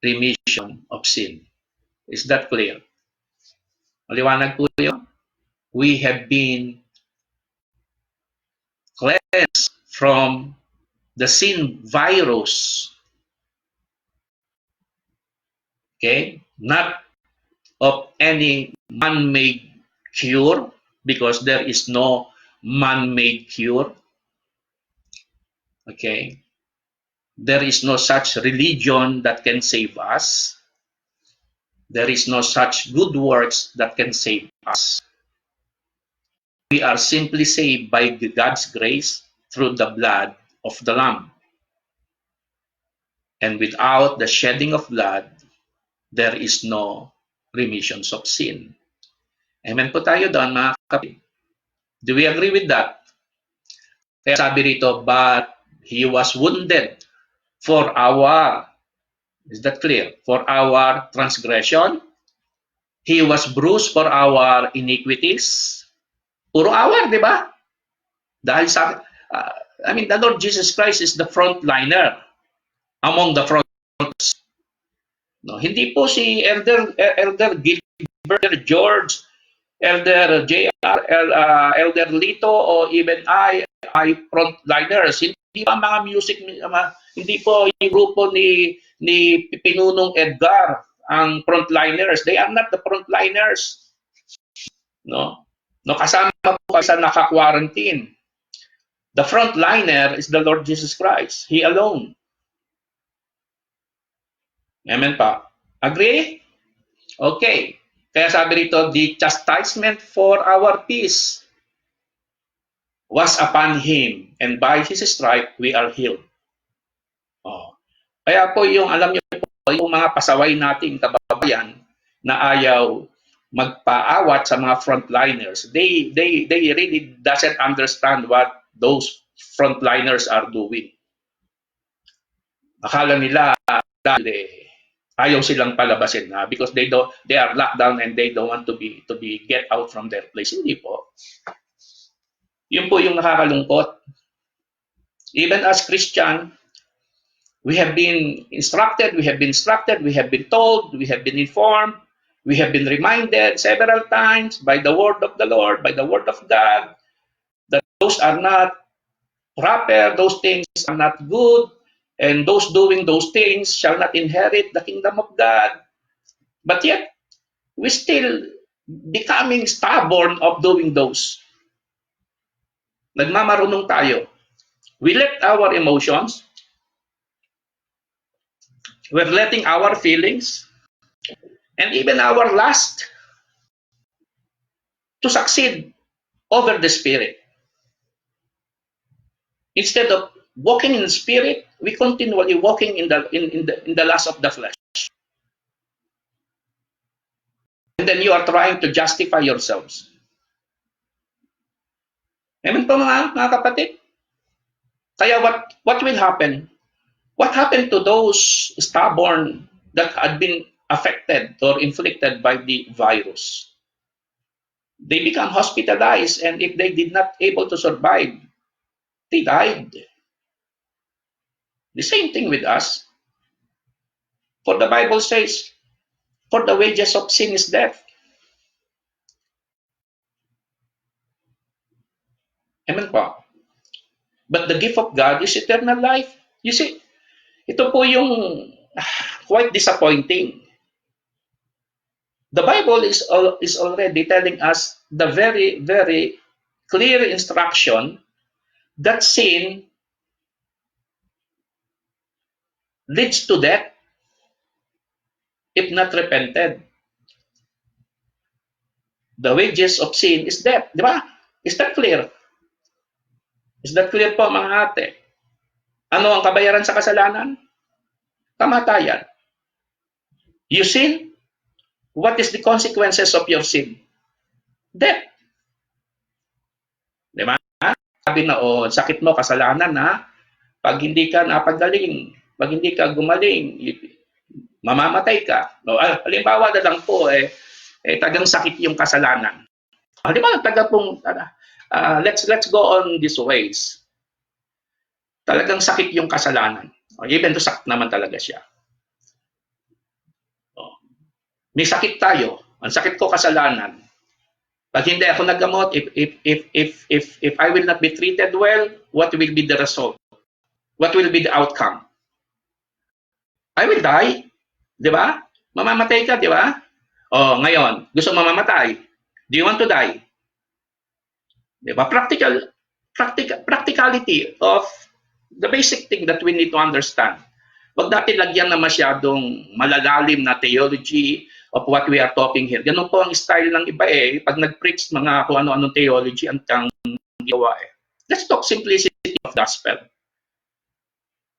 A: remission of sin. Is that clear? Maliwanag po yun. We have been cleansed from the sin virus. Okay? Not of any man-made cure, because there is no man-made cure. Okay? There is no such religion that can save us. There is no such good works that can save us. We are simply saved by God's grace through the blood of the Lamb. And without the shedding of blood, there is no remissions of sin. Amen po tayo doon, mga kapatid. Do we agree with that? Kaya sabi rito, but he was wounded for our, is that clear? For our transgression. He was bruised for our iniquities. Puro our, di ba? Dahil sa, the Lord Jesus Christ is the frontliner among the frontliners. No, hindi po si Elder Gilbert George, Elder JR, Elder Lito, o even I frontliners. Hindi pa mga music, hindi po yung grupo ni Pinunong Edgar ang frontliners. They are not the frontliners. No, kasama po sa naka-quarantine. The frontliner is the Lord Jesus Christ. He alone. Amen pa? Agree? Okay. Kaya sabi rito, the chastisement for our peace was upon him, and by his stripe we are healed. Oh. Kaya po yung, alam niyo po, yung mga pasaway nating kababayan na ayaw magpaawat sa mga frontliners, they really doesn't understand what those frontliners are doing. Akala nila ayaw silang palabasin na because they are locked down and they don't want to be get out from their place. Hindi po. Yun po yung nakakalungkot. Even as Christian, we have been instructed, we have been told, we have been informed, we have been reminded several times by the word of the Lord, by the word of God, that those are not proper, those things are not good, and those doing those things shall not inherit the kingdom of God. But yet, we still becoming stubborn of doing those. Nagmamarunong tayo. We let our emotions, we're letting our feelings, and even our lust to succeed over the spirit. Instead of walking in the spirit, we continually walking in the lust of the flesh. And then you are trying to justify yourselves. Amen po mga kapatid? Kaya what will happen? What happened to those stubborn that had been affected or inflicted by the virus? They become hospitalized, and if they did not able to survive, they died. The same thing with us. For the Bible says, for the wages of sin is death. Amen po. But the gift of God is eternal life. You see, ito po yung quite disappointing. The Bible is already telling us the very, very clear instruction that sin leads to death if not repented. The wages of sin is death. Di ba? Is that clear? Is that clear po mga ate? Ano ang kabayaran sa kasalanan? Kamatayan. You sin? What is the consequences of your sin? Death. Di ba? Sabi na, sakit mo, kasalanan ha. Pag hindi ka napagaling, pag hindi ka gumaling, mamamatay ka. No, halimbawa na lang po, tagang sakit yung kasalanan. Halimbawa, let's go on these ways. Talagang sakit yung kasalanan. Even though sakit naman talaga siya. May sakit tayo. Ang sakit ko kasalanan. Pag hindi ako naggamot, if I will not be treated well, what will be the result? What will be the outcome? I will die. Di ba? Mamamatay ka, di ba? Ngayon, gusto mamamatay. Do you want to die? Di ba? Practicality of the basic thing that we need to understand. Wag natin lagyan na masyadong malalalim na theology of what we are talking here. Ganun po ang style ng iba Pag nag-preach mga kung ano-anong theology ang gawa Let's talk simplicity of gospel.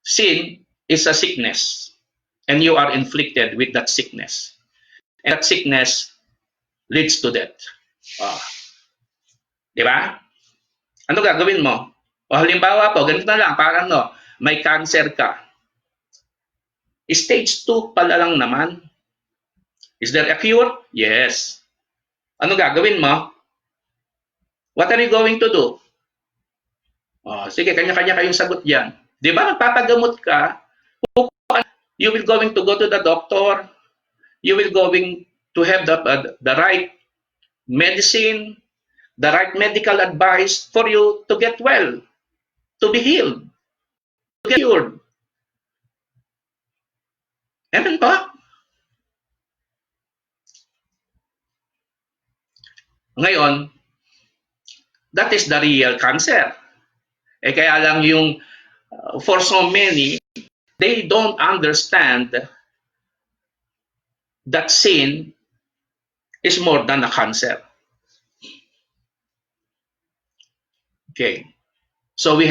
A: Sin is a sickness, and you are inflicted with that sickness. And that sickness leads to death. Di ba? Ano gagawin mo? Halimbawa po, ganito na lang, parang may cancer ka. Stage 2 pala lang naman. Is there a cure? Yes. Ano gagawin mo? What are you going to do? Sige, kanya-kanya kayong sagot dyan. Di ba, nagpapagamot ka, you will going to go to the doctor, you will going to have the right medicine, the right medical advice for you to get well, to be healed, to get cured. Amen ba? Ngayon, that is the real cancer. Kaya lang yung, for so many, they don't understand that sin is more than a cancer. Okay. So we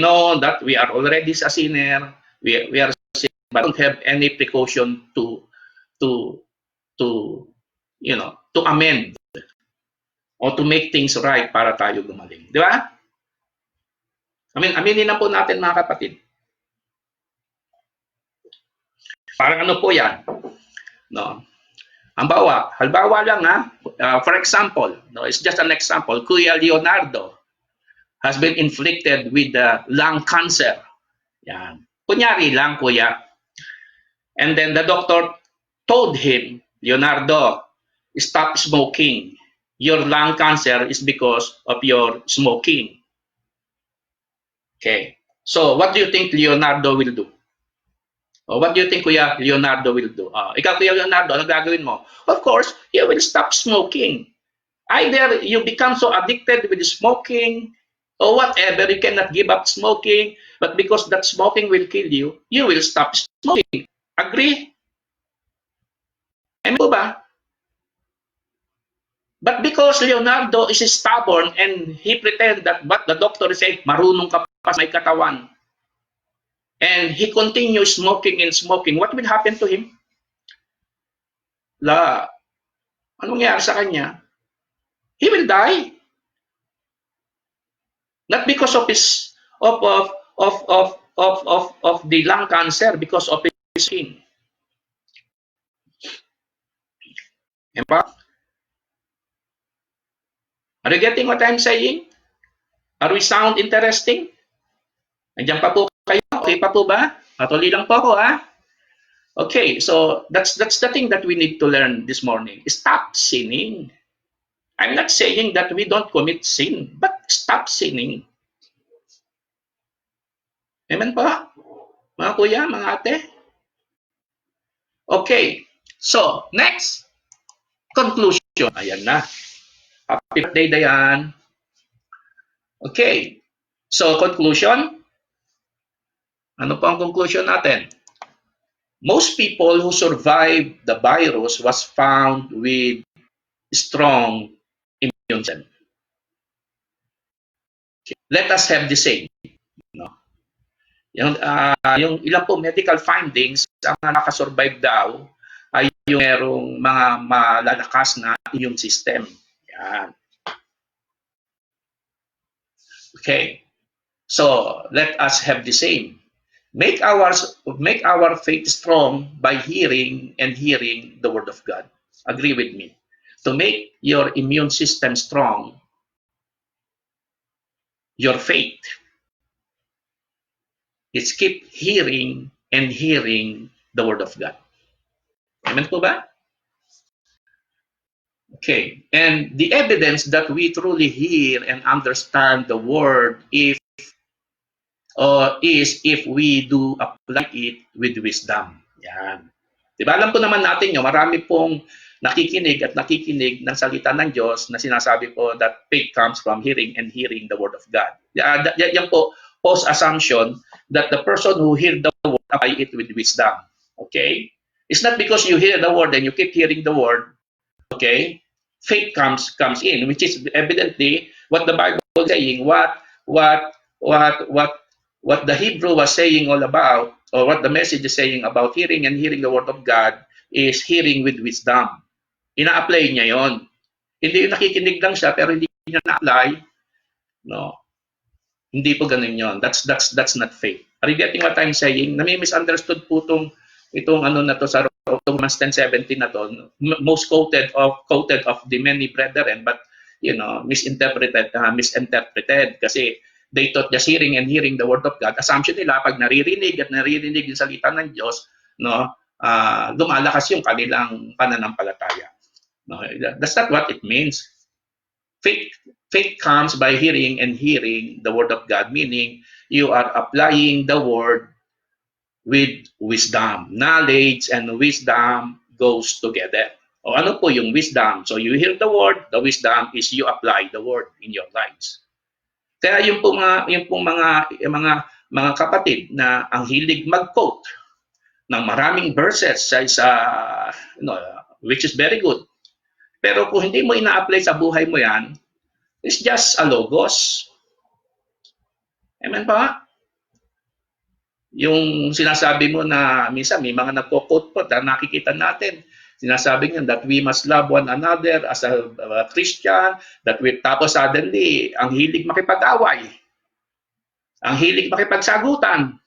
A: know that we are already a sinner. We are sinner, but don't have any precaution to amend or to make things right para tayo gumaling. Di ba? Aminin na po natin mga kapatid. Parang ano po yan, no? Halimbawa lang for example, no, it's just an example, Kuya Leonardo has been inflicted with lung cancer. Yan. Kunyari lang, kuya. And then the doctor told him, Leonardo, stop smoking. Your lung cancer is because of your smoking. Okay. So what do you think Leonardo will do? Oh, what do you think Kuya Leonardo will do? Ikaw, Kuya Leonardo, ano gagawin mo? Of course, he will stop smoking. Either you become so addicted with smoking or whatever, you cannot give up smoking, but because that smoking will kill you, you will stop smoking. Agree? Amen po ba? But because Leonardo is stubborn and he pretend that what the doctor said, marunong ka pa sa may katawan, and he continues smoking and smoking, what will happen to him? Anong nangyari sa kanya? He will die. Not because of his of the lung cancer, because of his skin. Are you getting what I'm saying? Are we sound interesting? Nandiyan pa po kayo? Okay pa po ba? Patuloy lang po ako, Okay, so that's the thing that we need to learn this morning. Stop sinning. I'm not saying that we don't commit sin, but stop sinning. Amen po? Mga kuya, mga ate? Okay, so next, conclusion. Ayan na. Happy birthday, Dayan. Okay, so conclusion. Ano po ang conclusion natin? Most people who survived the virus was found with strong immune system. Let us have the same. No? Yung ilang po medical findings, ang nakasurvive daw ay yung merong mga malalakas na immune system. Yan. Okay. So, let us have the same. Make our faith strong by hearing and hearing the word of God. Agree with me. To make your immune system strong, your faith is keep hearing and hearing the word of God. Amen po ba? Okay. And the evidence that we truly hear and understand the word is if we do apply it with wisdom. Yan. Diba? Alam po naman natin yun, marami pong nakikinig ng salita ng Diyos na sinasabi po that faith comes from hearing and hearing the word of God. Yan po, false assumption that the person who hear the word apply it with wisdom. Okay? It's not because you hear the word and you keep hearing the word, okay? Faith comes in, which is evidently what the Bible is saying, what the Hebrew was saying all about, or what the message is saying about hearing and hearing the word of God is hearing with wisdom. Ina-apply niya yon. Hindi yung nakikinig lang siya pero hindi niya na-apply. No. Hindi po ganun yon. That's not faith. Are you getting what I'm saying? Nami-misunderstood po itong ano na to sa Romans 10:17 na to. Most quoted of the many brethren, but misinterpreted kasi they thought just hearing and hearing the word of God. Assumption nila pag naririnig yung salita ng Diyos, lumalakas yung kanilang pananampalataya. No, that's not what it means. Faith comes by hearing and hearing the word of God, meaning you are applying the word with wisdom. Knowledge and wisdom goes together. O ano po yung wisdom? So you hear the word, the wisdom is you apply the word in your lives. Kaya yung mga kapatid na ang hilig mag-quote ng maraming verses which is very good. Pero kung hindi mo ina-apply sa buhay mo yan, it's just a logos. Amen pa? Yung sinasabi mo na minsan may mga nagko-quote po na nakikita natin. Sinasabi niya that we must love one another as a Christian, tapos suddenly, ang hilig makipag-away. Ang hilig makipagsagutan.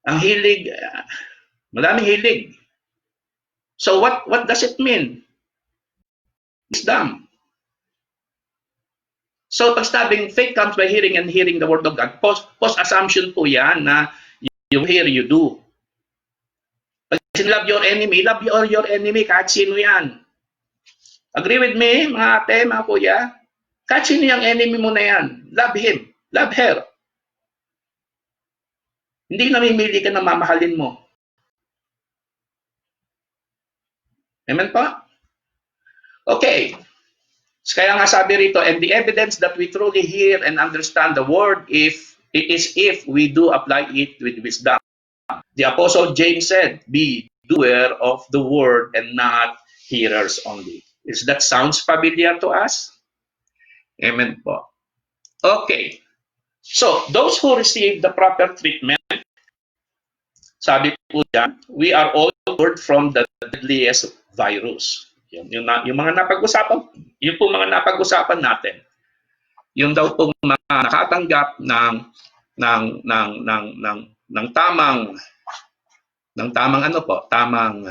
A: Ang hilig, Madaming hilig. So what does it mean? Wisdom. So pag sabing faith comes by hearing and hearing the word of God, post assumption po yan na you hear, you do. Pag love your enemy, love your enemy, kahit sino yan. Agree with me, mga ate, mga kuya? Kahit sino yung enemy mo na yan, love him, love her. Hindi namimili ka na mamahalin mo. Amen pa? Okay. Kaya nga sabi rito, and the evidence that we truly hear and understand the word is if we do apply it with wisdom. The Apostle James said, be doer of the word and not hearers only. Is that sounds familiar to us? Amen po. Okay. So, those who receive the proper treatment, sabi po dyan, we are all cured from the deadliest virus. Yung mga napag-usapan, yung po mga napag-usapan natin. Yung daw pong mga nakatanggap ng tamang ano po, tamang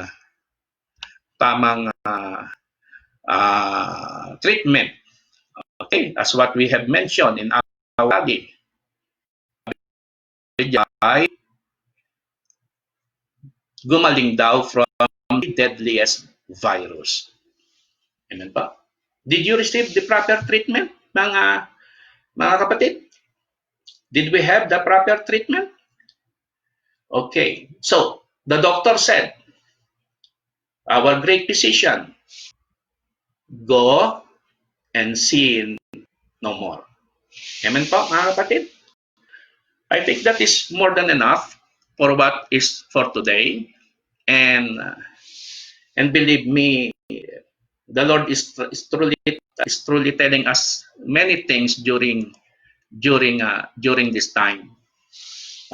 A: treatment. Okay, as what we have mentioned in our lagi. Gumaling daw from the deadliest virus. Amen pa? Did you receive the proper treatment, mga kapatid? Did we have the proper treatment? Okay. So, the doctor said, our great physician, go and sin no more. Amen po, mga kapatid? I think that is more than enough for what is for today. And believe me, the Lord is truly telling us many things during this time.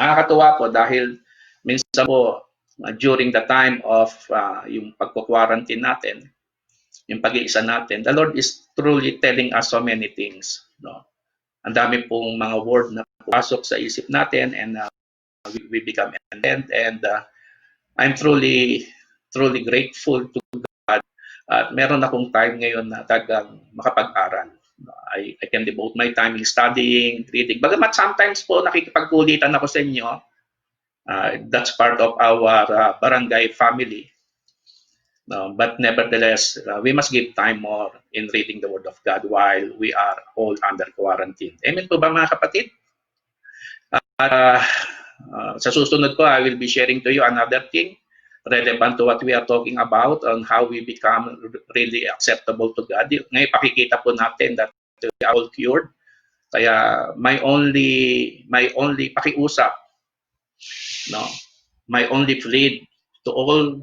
A: Nakakatuwa po dahil minsan po during the time of yung pagko-quarantine natin, yung pag-iisa natin, the Lord is truly telling us so many things. No? Ang dami pong mga word na pasok sa isip natin and we become enlightened, and I'm truly grateful to God at meron akong time ngayon na talagang makapag-aral. I can devote my time in studying, reading. Bagamat sometimes po nakikipagkulitan ako sa inyo, that's part of our barangay family. But nevertheless, we must give time more in reading the Word of God while we are all under quarantine. Amen po ba, mga kapatid? Sa susunod po, I will be sharing to you another thing relevant to what we are talking about on how we become really acceptable to God. Ngayon, pakikita po natin that we are all cured. Kaya my only pakiusap, no, my only plea to all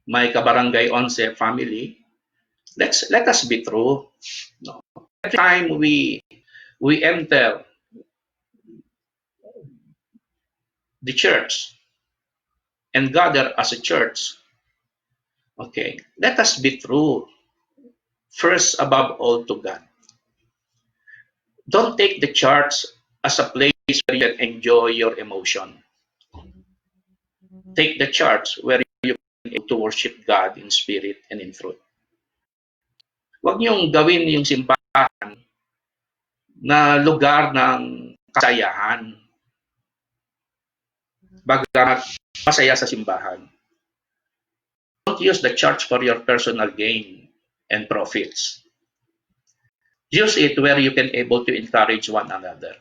A: my Kabarangay 11 family, let us be true. No? Every time we enter the church and gather as a church, okay, let us be true. First, above all, to God. Don't take the church as a place where you can enjoy your emotion. Take the church where you can able to worship God in spirit and in truth. Huwag niyong gawin yung simbahan na lugar ng kasayahan. Bagamat masaya sa simbahan. Don't use the church for your personal gain and profits. Use it where you can able to encourage one another.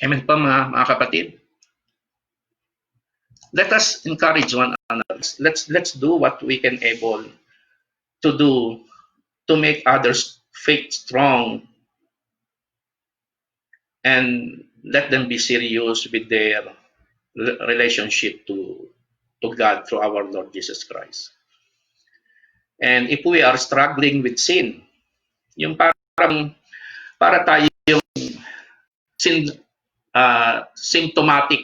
A: Amen pa, mga kapatid? Let us encourage one another. Let's do what we can able to do to make others' faith strong, and let them be serious with their relationship to God through our Lord Jesus Christ. And if we are struggling with sin, yung para tayo yung symptomatic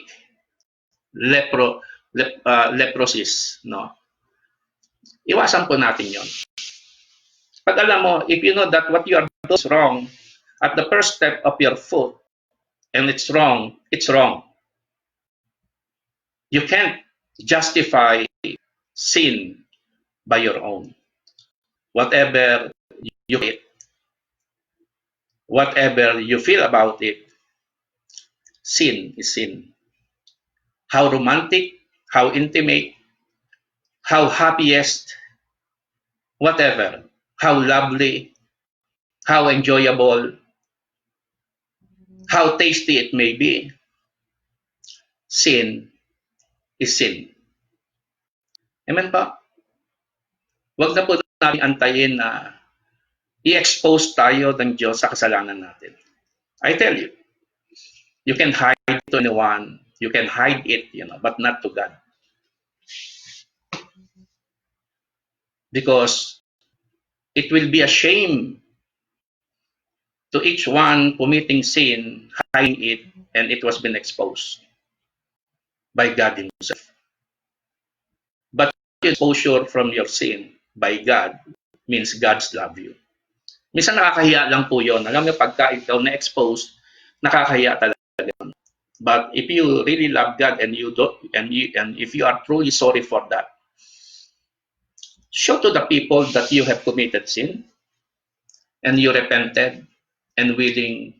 A: leprosis, no? Iwasan po natin yon. Pag alam mo, if you know that what you are doing is wrong, at the first step of your foot, and it's wrong, it's wrong. You can't justify sin by your own. Whatever you hate, whatever you feel about it, sin is sin. How romantic, how intimate, how happiest, whatever, how lovely, how enjoyable, how tasty it may be, sin is sin. Amen pa? Huwag na po natin antayin na i-expose tayo ng Diyos sa kasalanan natin. I tell you, you can hide it to anyone, you can hide it, but not to God. Because it will be a shame to each one committing sin, hiding it, and it was been exposed by God Himself. But exposure from your sin by God means God's love you. Minsan nakakahiya lang po yun. Alam mo, pagka ikaw na-expose, nakakahiya talaga. But if you really love God and you don't, and if you are truly sorry for that, show to the people that you have committed sin and you repented and willing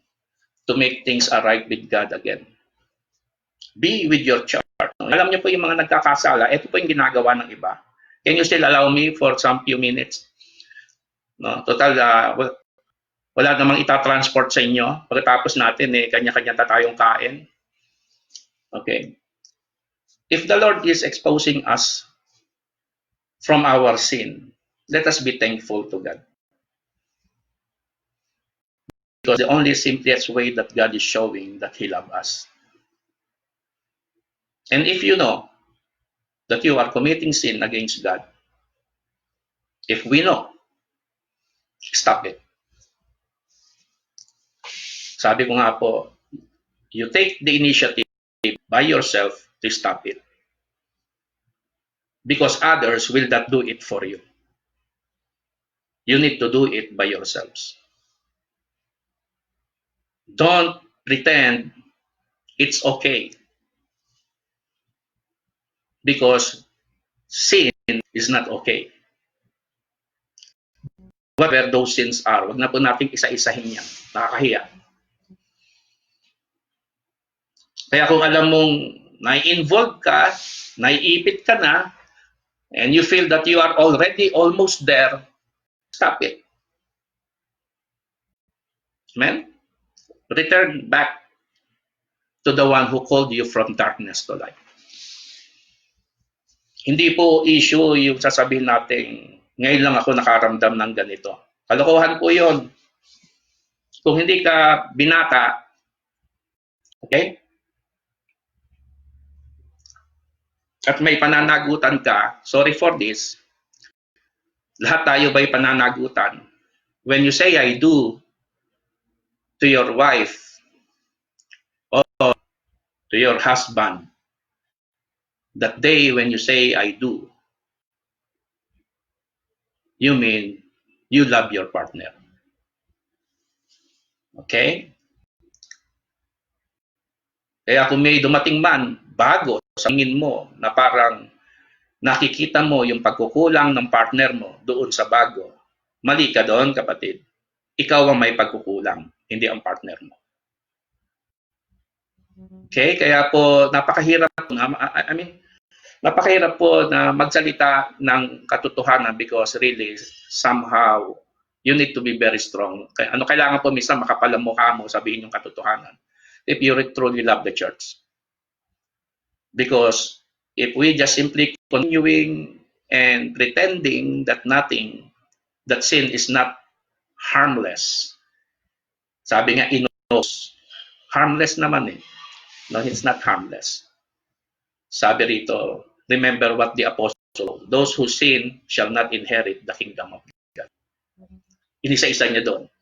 A: to make things alright with God again. Be with your church. Alam niyo po yung mga nagkakasala, ito po yung ginagawa ng iba. Can you still allow me for some few minutes? No, total, wala namang itatransport sa inyo. Pagkatapos natin, kanya-kanya tayong kain. Okay. If the Lord is exposing us from our sin, let us be thankful to God. Because the only simplest way that God is showing that He loves us. And if you know that you are committing sin against God, if we know, stop it. Sabi ko nga po, you take the initiative by yourself to stop it. Because others will not do it for you. You need to do it by yourselves. Don't pretend it's okay. Because sin is not okay. Whatever those sins are, wag na po natin isa-isahin yan. Nakakahiya. Kaya kung alam mong nai-involve ka, naiipit ka na, and you feel that you are already almost there, stop it. Amen? Return back to the one who called you from darkness to light. Hindi po issue yung sasabihin natin, ngayon lang ako nakaramdam ng ganito. Kalokohan po yun. Kung hindi ka binata, okay? At may pananagutan ka, sorry for this, lahat tayo ba'y pananagutan? When you say I do to your wife or to your husband, that day when you say I do, you mean you love your partner. Okay? Kaya kung may dumating man bago sa tingin mo na parang nakikita mo yung pagkukulang ng partner mo doon sa bago, mali ka doon, kapatid. Ikaw ang may pagkukulang, hindi ang partner mo. Okay? Kaya po napakahirap, napakahirap po na magsalita ng katotohanan because really somehow you need to be very strong. Kailangan po minsan makapal ang mukha mo sabihin yung katotohanan if you truly love the church. Because if we just simply continuing and pretending that that sin is not harmless. Sabi nga, inos. Harmless naman eh. No, it's not harmless. Sabi rito, remember what the apostle, those who sin shall not inherit the kingdom of God. Inisa-isa niya doon.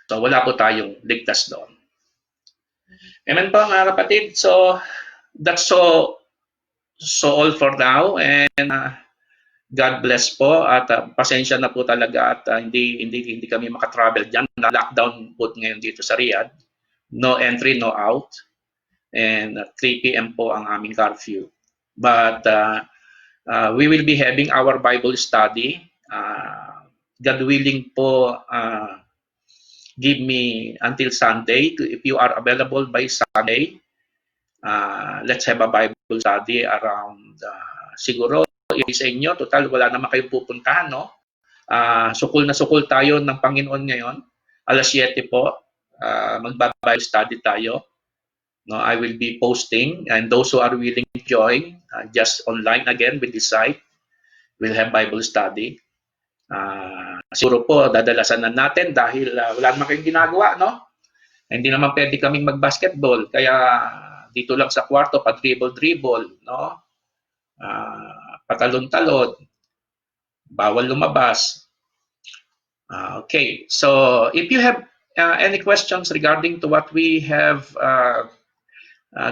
A: So wala po tayong ligtas doon. Amen po mga kapatid. So that's so all for now, and God bless po at pasensya na po talaga at hindi kami makatravel diyan. Na lockdown po ngayon dito sa Riyadh. No entry, no out. And 3 PM po ang aming curfew. But we will be having our Bible study. God willing po, give me until Sunday. If you are available by Sunday, let's have a Bible study around, siguro, sa inyo, total, wala naman kayong pupuntahan, no? Sukul na sukul tayo ng Panginoon ngayon. Alas 7 po, magba-Bible study tayo. No, I will be posting, and those who are willing to join, just online again with this site, we'll have Bible study. Siguro po, dadalasan na natin dahil wala naman kayong ginagawa, no? Hindi naman pwede kaming mag-basketball, kaya dito lang sa kwarto, pa-dribble-dribble, no? Patalon-talon, bawal lumabas. Okay, so if you have any questions regarding to what we have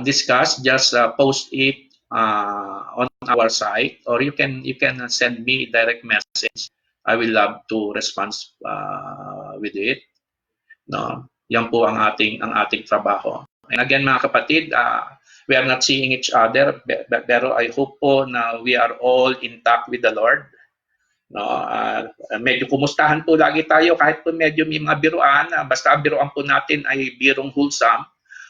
A: discussed, just post it on our site, or you can send me direct message. I will love to respond with it. No, yan po ang ating trabaho. And again, mga kapatid, we are not seeing each other, pero I hope po na we are all intact with the Lord. No, medyo kumustahan po lagi tayo kahit po medyo may mga biruan, basta biruan po natin ay birong wholesome.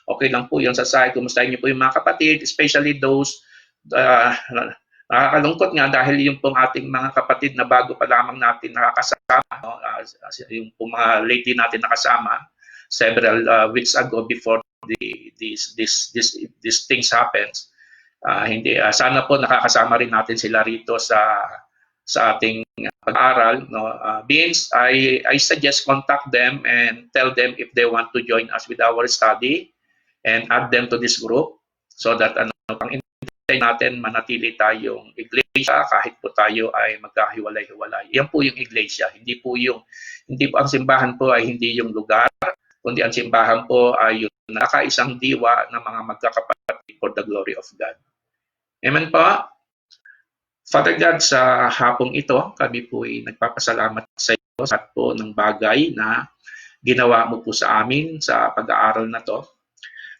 A: Okay lang po 'yon sa side. Kumustahin niyo po yung mga kapatid, especially those nakakalungkot nga dahil yung pong ating mga kapatid na bago pa lamang natin nakakasama, no? Yung pong mga lately natin nakasama several weeks ago before these things happens. Hindi sana po nakakasama rin natin sila rito sa ating pag-aaral, no? Beans, I suggest contact them and tell them if they want to join us with our study and add them to this group so that pang natin manatili tayong iglesia kahit po tayo ay magkahiwalay-hiwalay. Yan po yung iglesia, hindi po ang simbahan po ay hindi yung lugar, kundi ang simbahan po ay yung nakaisang diwa ng mga magkakapatid for the glory of God. Amen po. Father God, sa hapong ito, kami po ay nagpapasalamat sa iyo sa po ng bagay na ginawa mo po sa amin sa pag-aaral na to.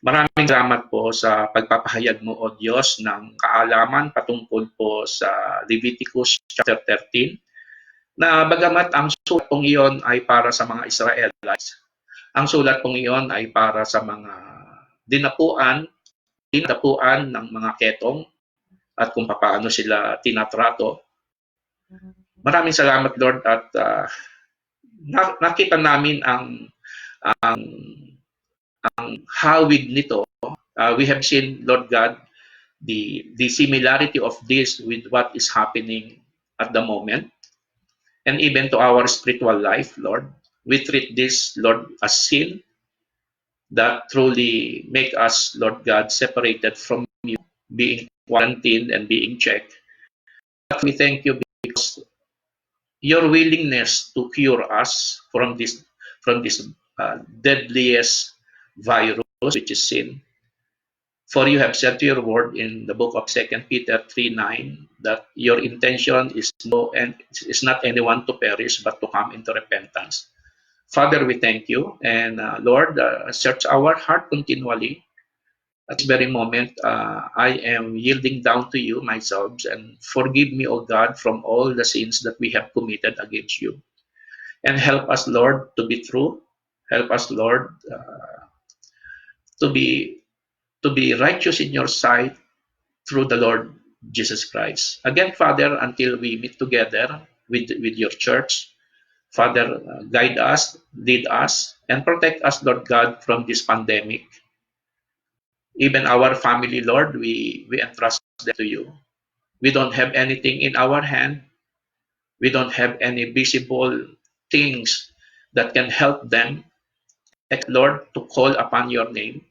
A: Maraming salamat po sa pagpapahayag mo, O Diyos, ng kaalaman patungkol po sa Leviticus chapter 13, na bagamat ang sulat pong iyon ay para sa mga Israelites, ang sulat pong iyon ay para sa mga dinapuan ng mga ketong at kung paano sila tinatrato. Maraming salamat, Lord, at nakita namin ang hawig nito. We have seen, Lord God, the similarity of this with what is happening at the moment, and even to our spiritual life, Lord. We treat this, Lord, as sin that truly make us, Lord God, separated from you, being quarantined and being checked. But we thank you because your willingness to cure us from this deadliest virus, which is sin. For you have said to your word in the book of 2 Peter 3:9 that your intention is not anyone to perish but to come into repentance. Father, we thank you, and Lord, search our heart continually. At this very moment, I am yielding down to you myself, and forgive me, O God, from all the sins that we have committed against you. And help us, Lord, to be true. Help us, Lord, to be righteous in your sight through the Lord Jesus Christ. Again, Father, until we meet together with your church, Father, guide us, lead us, and protect us, Lord God, from this pandemic. Even our family, Lord, we entrust them to you. We don't have anything in our hand. We don't have any visible things that can help them, Lord, to call upon your name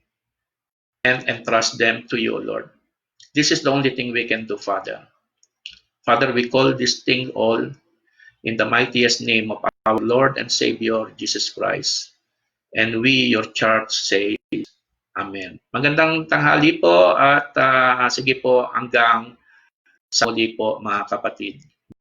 A: and entrust them to you, Lord. This is the only thing we can do, Father. Father, we call this thing all in the mightiest name of our Lord and Savior, Jesus Christ. And we, your church, say, Amen. Magandang tanghali po at sige po hanggang sa muli po, mga kapatid.